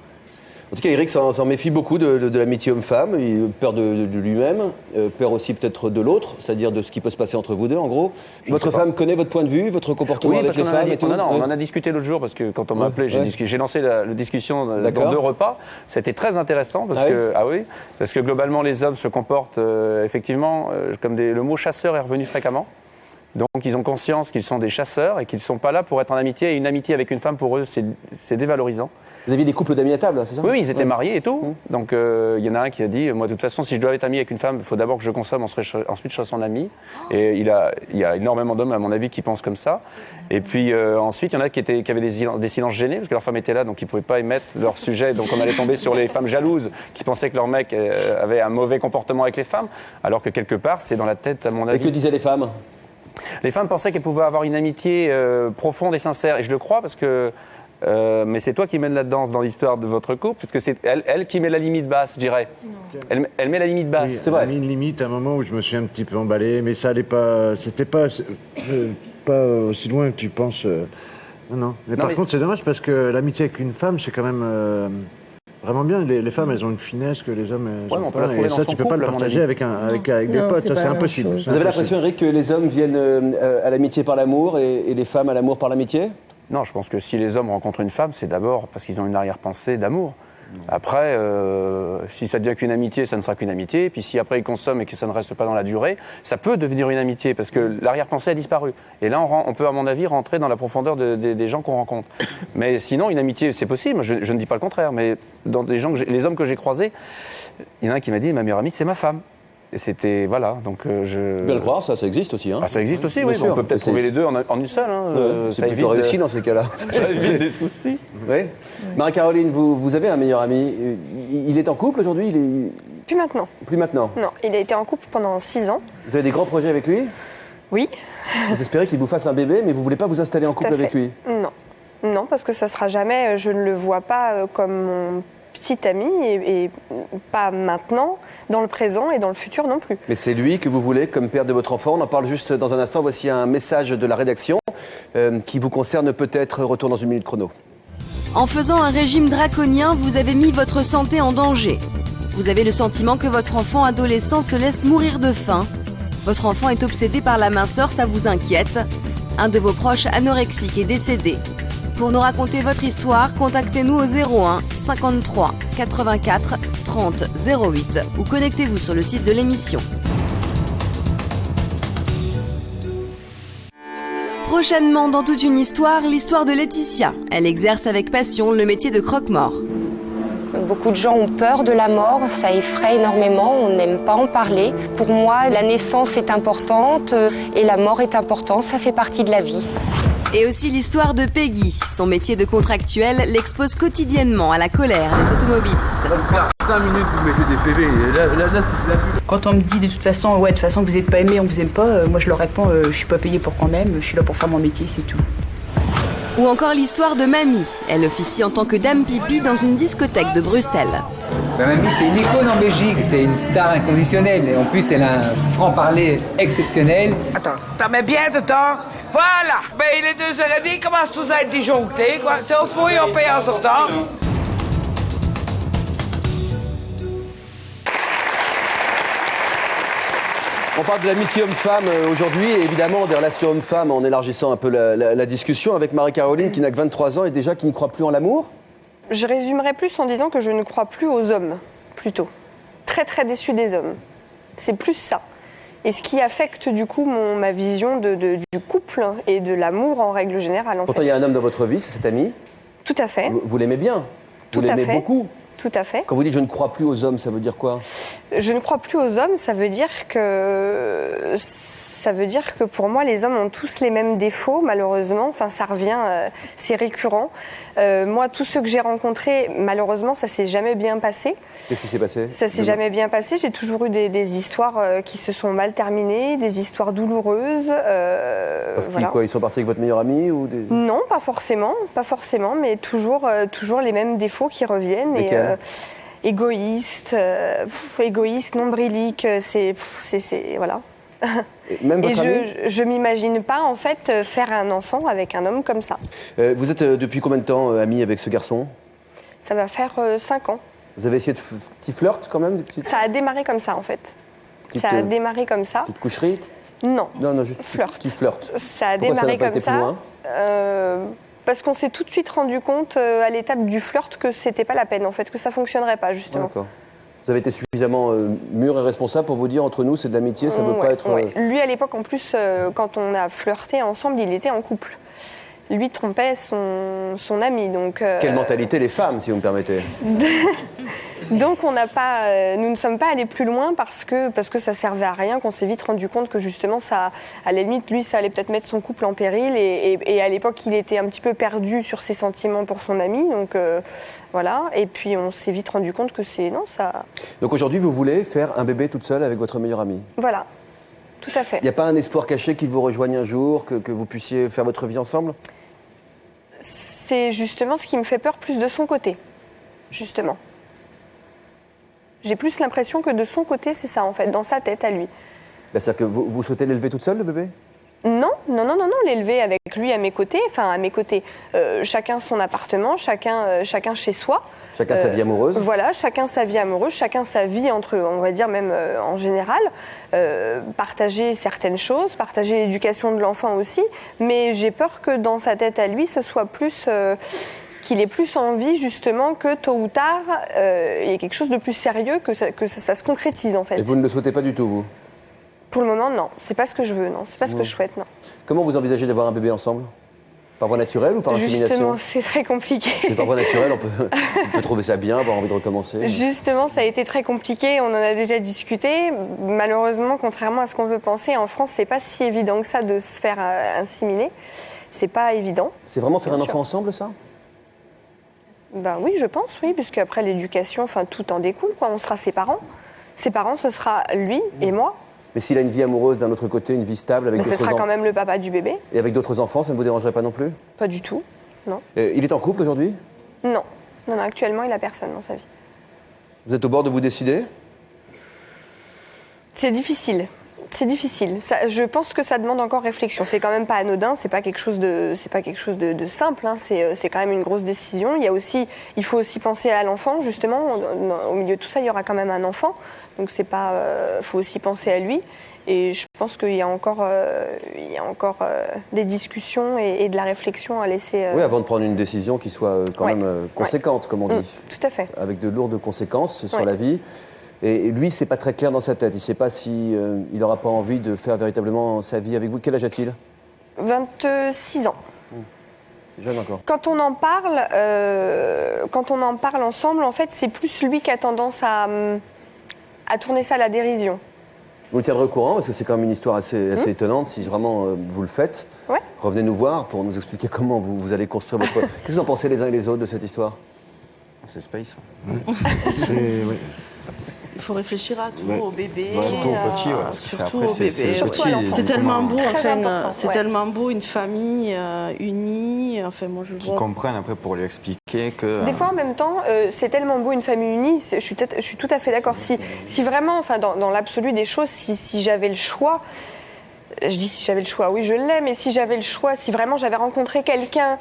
En tout cas, Eric s'en méfie beaucoup de l'amitié homme-femme. Il a peur de lui-même, peur aussi peut-être de l'autre, c'est-à-dire de ce qui peut se passer entre vous deux, en gros. Votre femme connaît votre point de vue, votre comportement avec les femmes et tout? On en a discuté l'autre jour, parce que quand on m'a appelé, j'ai lancé la discussion dans 2 repas. C'était très intéressant, parce que globalement, les hommes se comportent effectivement comme le mot chasseur est revenu fréquemment. Donc ils ont conscience qu'ils sont des chasseurs et qu'ils ne sont pas là pour être en amitié. Et une amitié avec une femme, pour eux, c'est dévalorisant. Vous aviez des couples d'amis à table, c'est ça? Oui, ils étaient mariés et tout. Donc il y en a un qui a dit, moi de toute façon, si je dois être ami avec une femme, il faut d'abord que je consomme, ensuite je serai son ami. Et il y a énormément d'hommes, à mon avis, qui pensent comme ça. Et puis ensuite, il y en a qui avaient des silences gênés, parce que leur femme était là, donc ils ne pouvaient pas émettre leur sujet. Donc on allait tomber sur les femmes jalouses, qui pensaient que leur mec avait un mauvais comportement avec les femmes, alors que quelque part, c'est dans la tête, à mon avis. Et que disaient les femmes? Les femmes pensaient qu'elles pouvaient avoir une amitié profonde et sincère. Et je le crois parce que... mais c'est toi qui mène la danse dans l'histoire de votre couple, parce que c'est elle qui met la limite basse, je dirais. Elle met la limite basse, oui, c'est vrai. Elle a mis une limite à un moment où je me suis un petit peu emballé, mais ça allait pas... C'était pas aussi loin que tu penses. Non. Mais par contre, c'est dommage parce que l'amitié avec une femme, c'est quand même... Vraiment bien, les femmes elles ont une finesse que les hommes ont pas, et ça tu peux pas le partager avec des potes, ça c'est impossible. Vous avez l'impression, Eric, que les hommes viennent à l'amitié par l'amour et les femmes à l'amour par l'amitié? Non, je pense que si les hommes rencontrent une femme, c'est d'abord parce qu'ils ont une arrière-pensée d'amour. Après, si ça devient qu'une amitié, ça ne sera qu'une amitié. Puis si après ils consomment et que ça ne reste pas dans la durée, ça peut devenir une amitié parce que l'arrière-pensée a disparu. Et là, on peut, à mon avis, rentrer dans la profondeur des gens qu'on rencontre. Mais sinon, une amitié, c'est possible. Je ne dis pas le contraire. Mais dans les hommes que j'ai croisés, il y en a un qui m'a dit, ma meilleure amie, c'est ma femme. Et c'était, voilà, donc je... Bien le croire, ça existe aussi. Hein. Ah, ça existe aussi, oui. On peut peut-être trouver les deux en une seule. Hein. C'est plutôt réussi dans ces cas-là. Ça évite des soucis. Oui. Marie-Caroline, vous avez un meilleur ami. Il est en couple aujourd'hui? Plus maintenant. Plus maintenant? Non, il a été en couple pendant 6 ans. Vous avez des grands projets avec lui? Oui. Vous espérez qu'il vous fasse un bébé, mais vous ne voulez pas vous installer en couple avec lui? Non, parce que ça sera jamais, je ne le vois pas comme mon petit ami et pas maintenant, dans le présent et dans le futur non plus. Mais c'est lui que vous voulez comme père de votre enfant. On en parle juste dans un instant. Voici un message de la rédaction qui vous concerne peut-être. Retour dans 1 minute chrono. En faisant un régime draconien, vous avez mis votre santé en danger. Vous avez le sentiment que votre enfant adolescent se laisse mourir de faim. Votre enfant est obsédé par la minceur, ça vous inquiète. Un de vos proches anorexiques est décédé. Pour nous raconter votre histoire, contactez-nous au 01 53 84 30 08 ou connectez-vous sur le site de l'émission. Prochainement dans Toute une histoire, l'histoire de Laetitia. Elle exerce avec passion le métier de croque-mort. Beaucoup de gens ont peur de la mort, ça effraie énormément, on n'aime pas en parler. Pour moi, la naissance est importante et la mort est importante, ça fait partie de la vie. Et aussi l'histoire de Peggy. Son métier de contractuel l'expose quotidiennement à la colère des automobilistes. 5 minutes, vous mettez des PV. Quand on me dit de toute façon, ouais, de toute façon, vous n'êtes pas aimé, on vous aime pas, moi je leur réponds, je suis pas payé pour qu'on m'aime, je suis là pour faire mon métier, c'est tout. Ou encore l'histoire de Mamie. Elle officie en tant que dame pipi dans une discothèque de Bruxelles. Mamie, c'est une icône en Belgique, c'est une star inconditionnelle. Et en plus, elle a un franc-parler exceptionnel. Attends, t'en mets bien de temps? Voilà! Ben, il est 2h30, il commence tout à être disjoncté, quoi. C'est au fond et on paye en sortant. On parle de l'amitié homme-femme aujourd'hui, et évidemment des relations homme-femme en élargissant un peu la discussion avec Marie-Caroline qui n'a que 23 ans et déjà qui ne croit plus en l'amour. Je résumerai plus en disant que je ne crois plus aux hommes, plutôt. Très très déçue des hommes. C'est plus ça. Et ce qui affecte du coup ma vision du couple et de l'amour en règle générale. Pourtant, il y a un homme dans votre vie, c'est cet ami. Tout à fait. Vous l'aimez bien. Vous l'aimez beaucoup. Tout à fait. Quand vous dites je ne crois plus aux hommes, ça veut dire quoi? Je ne crois plus aux hommes, ça veut dire que Ça veut dire que pour moi, les hommes ont tous les mêmes défauts, malheureusement. Enfin, ça revient, c'est récurrent. Moi, tous ceux que j'ai rencontrés, malheureusement, ça s'est jamais bien passé. Qu'est-ce qui s'est passé? Ça s'est jamais bien passé. J'ai toujours eu des histoires qui se sont mal terminées, des histoires douloureuses. Parce qu'ils sont partis avec votre meilleur ami ou des... Non, pas forcément, mais toujours les mêmes défauts qui reviennent. Égoïste, nombrilique, voilà. Même votre ami ? Je m'imagine pas en fait faire un enfant avec un homme comme ça. Vous êtes depuis combien de temps amis avec ce garçon ? Ça va faire 5 ans. Vous avez essayé de petit flirt quand même, Ça a démarré comme ça en fait. Ça a démarré comme ça. Petite coucherie ? Non. Non, juste petit flirt. Ça a Pourquoi démarré ça n'a pas comme été ça. plus loin Parce qu'on s'est tout de suite rendu compte à l'étape du flirt que c'était pas la peine en fait, que ça fonctionnerait pas justement. D'accord. Vous avez été suffisamment mûr et responsable pour vous dire entre nous c'est de l'amitié, ça ne peut pas être... Lui à l'époque en plus, quand on a flirté ensemble, il était en couple. Lui trompait son ami. Donc, Quelle mentalité les femmes, si vous me permettez. Donc nous ne sommes pas allés plus loin parce que ça servait à rien, qu'on s'est vite rendu compte que justement ça, à la limite, lui ça allait peut-être mettre son couple en péril et à l'époque il était un petit peu perdu sur ses sentiments pour son ami, donc voilà. Et puis on s'est vite rendu compte que ça. Donc aujourd'hui vous voulez faire un bébé toute seule avec votre meilleur ami. Voilà, tout à fait. Il n'y a pas un espoir caché qu'il vous rejoigne un jour, que vous puissiez faire votre vie ensemble ? C'est justement ce qui me fait peur plus de son côté, justement. J'ai plus l'impression que de son côté, c'est ça en fait, dans sa tête à lui. C'est-à-dire que vous souhaitez l'élever toute seule, le bébé ? Non, l'élever avec lui à mes côtés, chacun son appartement, chacun chez soi. Chacun sa vie amoureuse. Voilà, chacun sa vie amoureuse, chacun sa vie on va dire même en général. Partager certaines choses, partager l'éducation de l'enfant aussi, mais j'ai peur que dans sa tête à lui, ce soit plus... qu'il ait plus envie justement que tôt ou tard, il y ait quelque chose de plus sérieux, que ça se concrétise en fait. Et vous ne le souhaitez pas du tout, vous ? Pour le moment, non. C'est pas ce que je veux, non. C'est pas ce que je souhaite, non. Comment vous envisagez d'avoir un bébé ensemble ? Par voie naturelle ou par insémination ? Justement, c'est très compliqué. C'est par voie naturelle, on peut trouver ça bien, avoir envie de recommencer. Justement, ça a été très compliqué, on en a déjà discuté. Malheureusement, contrairement à ce qu'on peut penser, en France, c'est pas si évident que ça de se faire inséminer. C'est pas évident. C'est vraiment faire un enfant ensemble, ça ? Ben oui, je pense, oui, puisque après l'éducation, tout en découle, quoi. On sera ses parents. Ses parents, ce sera lui et moi. Mais s'il a une vie amoureuse d'un autre côté, une vie stable avec d'autres enfants... ce sera quand même le papa du bébé. Et avec d'autres enfants, ça ne vous dérangerait pas non plus ? Pas du tout, non. Il est en couple aujourd'hui ? Non, actuellement, il n'a personne dans sa vie. Vous êtes au bord de vous décider ? C'est difficile. Je pense que ça demande encore réflexion. C'est quand même pas anodin, c'est pas quelque chose de simple. Hein. C'est quand même une grosse décision. Il faut aussi penser à l'enfant justement. Au milieu de tout ça, il y aura quand même un enfant. Donc faut aussi penser à lui. Et je pense qu'il y a encore des discussions et de la réflexion à laisser. Oui, avant de prendre une décision qui soit quand même conséquente, comme on dit. Tout à fait. Avec de lourdes conséquences sur la vie. Et lui, c'est pas très clair dans sa tête. Il ne sait pas si il n'aura pas envie de faire véritablement sa vie avec vous. Quel âge a-t-il ? 26 ans. C'est jeune encore. Quand on en parle ensemble, en fait, c'est plus lui qui a tendance à tourner ça à la dérision. Vous le tiendrez au courant, parce que c'est quand même une histoire assez étonnante. Si vraiment vous le faites, revenez nous voir pour nous expliquer comment vous allez construire votre... Qu'est-ce que vous en pensez les uns et les autres de cette histoire ? C'est space. Il faut réfléchir à tout, au bébé, surtout au petit, surtout au bébé. C'est tellement beau, c'est tellement beau, une famille unie. Moi, je qui comprennent après pour lui expliquer que. Des fois, en même temps, c'est tellement beau une famille unie. Je suis tout à fait d'accord. Si vraiment, dans l'absolu des choses, si j'avais le choix. Je dis si j'avais le choix, oui je l'ai, mais si j'avais le choix, si vraiment j'avais rencontré quelqu'un,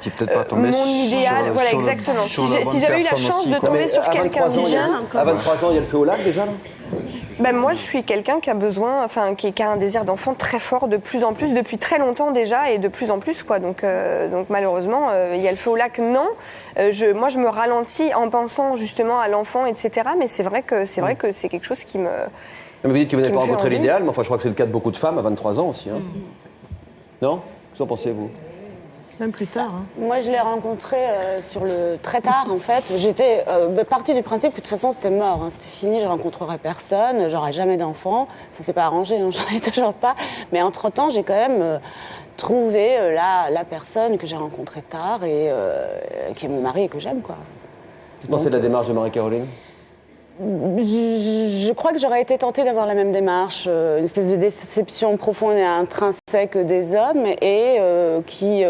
mon idéal, voilà exactement. Si j'avais eu la chance de tomber sur quelqu'un déjà. À 23 ans, il y a le feu au lac déjà là ? Moi, je suis quelqu'un qui a besoin, qui a un désir d'enfant très fort, de plus en plus, depuis très longtemps déjà, et de plus en plus, quoi. Donc malheureusement, il y a le feu au lac, non. Moi, je me ralentis en pensant justement à l'enfant, etc. Mais c'est vrai que c'est quelque chose qui me... Mais vous dites que vous n'avez pas rencontré l'idéal, mais je crois que c'est le cas de beaucoup de femmes à 23 ans aussi. Hein. Non ? Qu'est-ce que vous en pensez, vous ? Même plus tard. Hein. Moi, je l'ai rencontré très tard, en fait. J'étais partie du principe que de toute façon, c'était mort. Hein. C'était fini, je rencontrerai personne, j'aurai jamais d'enfant. Ça s'est pas arrangé, hein, j'en ai toujours pas. Mais entre-temps, j'ai quand même trouvé la personne que j'ai rencontrée tard et qui est mon mari et que j'aime, quoi. Tu pensais de la démarche de Marie-Caroline ? Je crois que j'aurais été tentée d'avoir la même démarche, une espèce de déception profonde et intrinsèque des hommes et qui,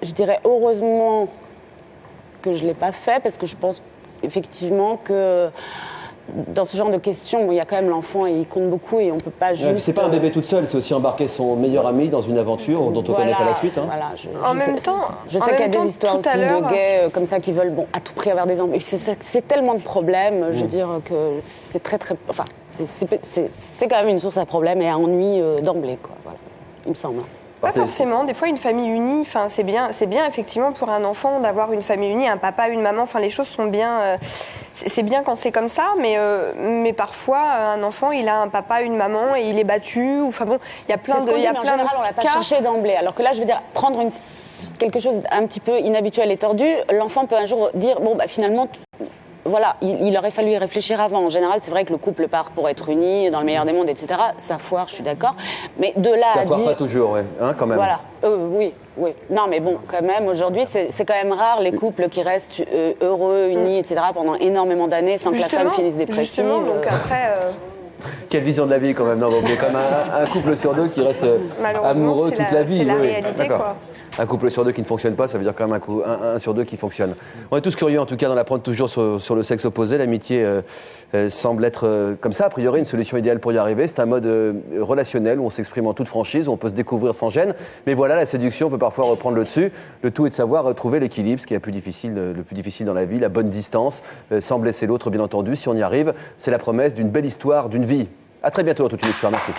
je dirais heureusement que je ne l'ai pas fait parce que je pense effectivement que dans ce genre de questions, il y a quand même l'enfant et il compte beaucoup et on ne peut pas juste... c'est pas un bébé toute seule, c'est aussi embarquer son meilleur ami dans une aventure dont on ne connaît pas la suite. Hein. Voilà, en même temps, je sais qu'il y a des histoires aussi de gays comme ça qui veulent à tout prix avoir des enfants. C'est tellement de problèmes, je veux dire que c'est très très... Enfin, c'est quand même une source à problème et à ennui d'emblée, quoi. Voilà, il me semble. Pas forcément. Des fois, une famille unie, c'est bien effectivement pour un enfant d'avoir une famille unie, un papa, une maman. Enfin, les choses sont bien. C'est bien quand c'est comme ça, mais parfois, un enfant, il a un papa, une maman et il est battu. Enfin bon, il y a plein de. En général, on l'a pas cherché d'emblée. Alors que là, je veux dire, prendre quelque chose un petit peu inhabituel et tordu, l'enfant peut un jour dire finalement. Voilà, il aurait fallu y réfléchir avant. En général, c'est vrai que le couple part pour être uni, dans le meilleur des mondes, etc. Ça foire, je suis d'accord. Mais de là à dire... Ça foire pas toujours, ouais. Hein, quand même. Voilà, oui. Non, mais bon, quand même, aujourd'hui, c'est quand même rare les couples qui restent heureux, unis, etc. pendant énormément d'années sans que la femme finisse dépressive. Justement, donc après... Quelle vision de la vie, quand même. Non, donc, il y a comme un couple sur deux qui reste amoureux toute la vie. C'est la réalité, quoi. Un couple sur deux qui ne fonctionne pas, ça veut dire quand même un sur deux qui fonctionne. On est tous curieux, en tout cas, d'en apprendre toujours sur le sexe opposé. L'amitié semble être, comme ça, a priori, une solution idéale pour y arriver. C'est un mode relationnel où on s'exprime en toute franchise, où on peut se découvrir sans gêne. Mais voilà, la séduction peut parfois reprendre le dessus. Le tout est de savoir trouver l'équilibre, ce qui est le plus difficile dans la vie, la bonne distance, sans blesser l'autre, bien entendu. Si on y arrive, c'est la promesse d'une belle histoire, d'une vie. À très bientôt dans Toute une histoire. Merci.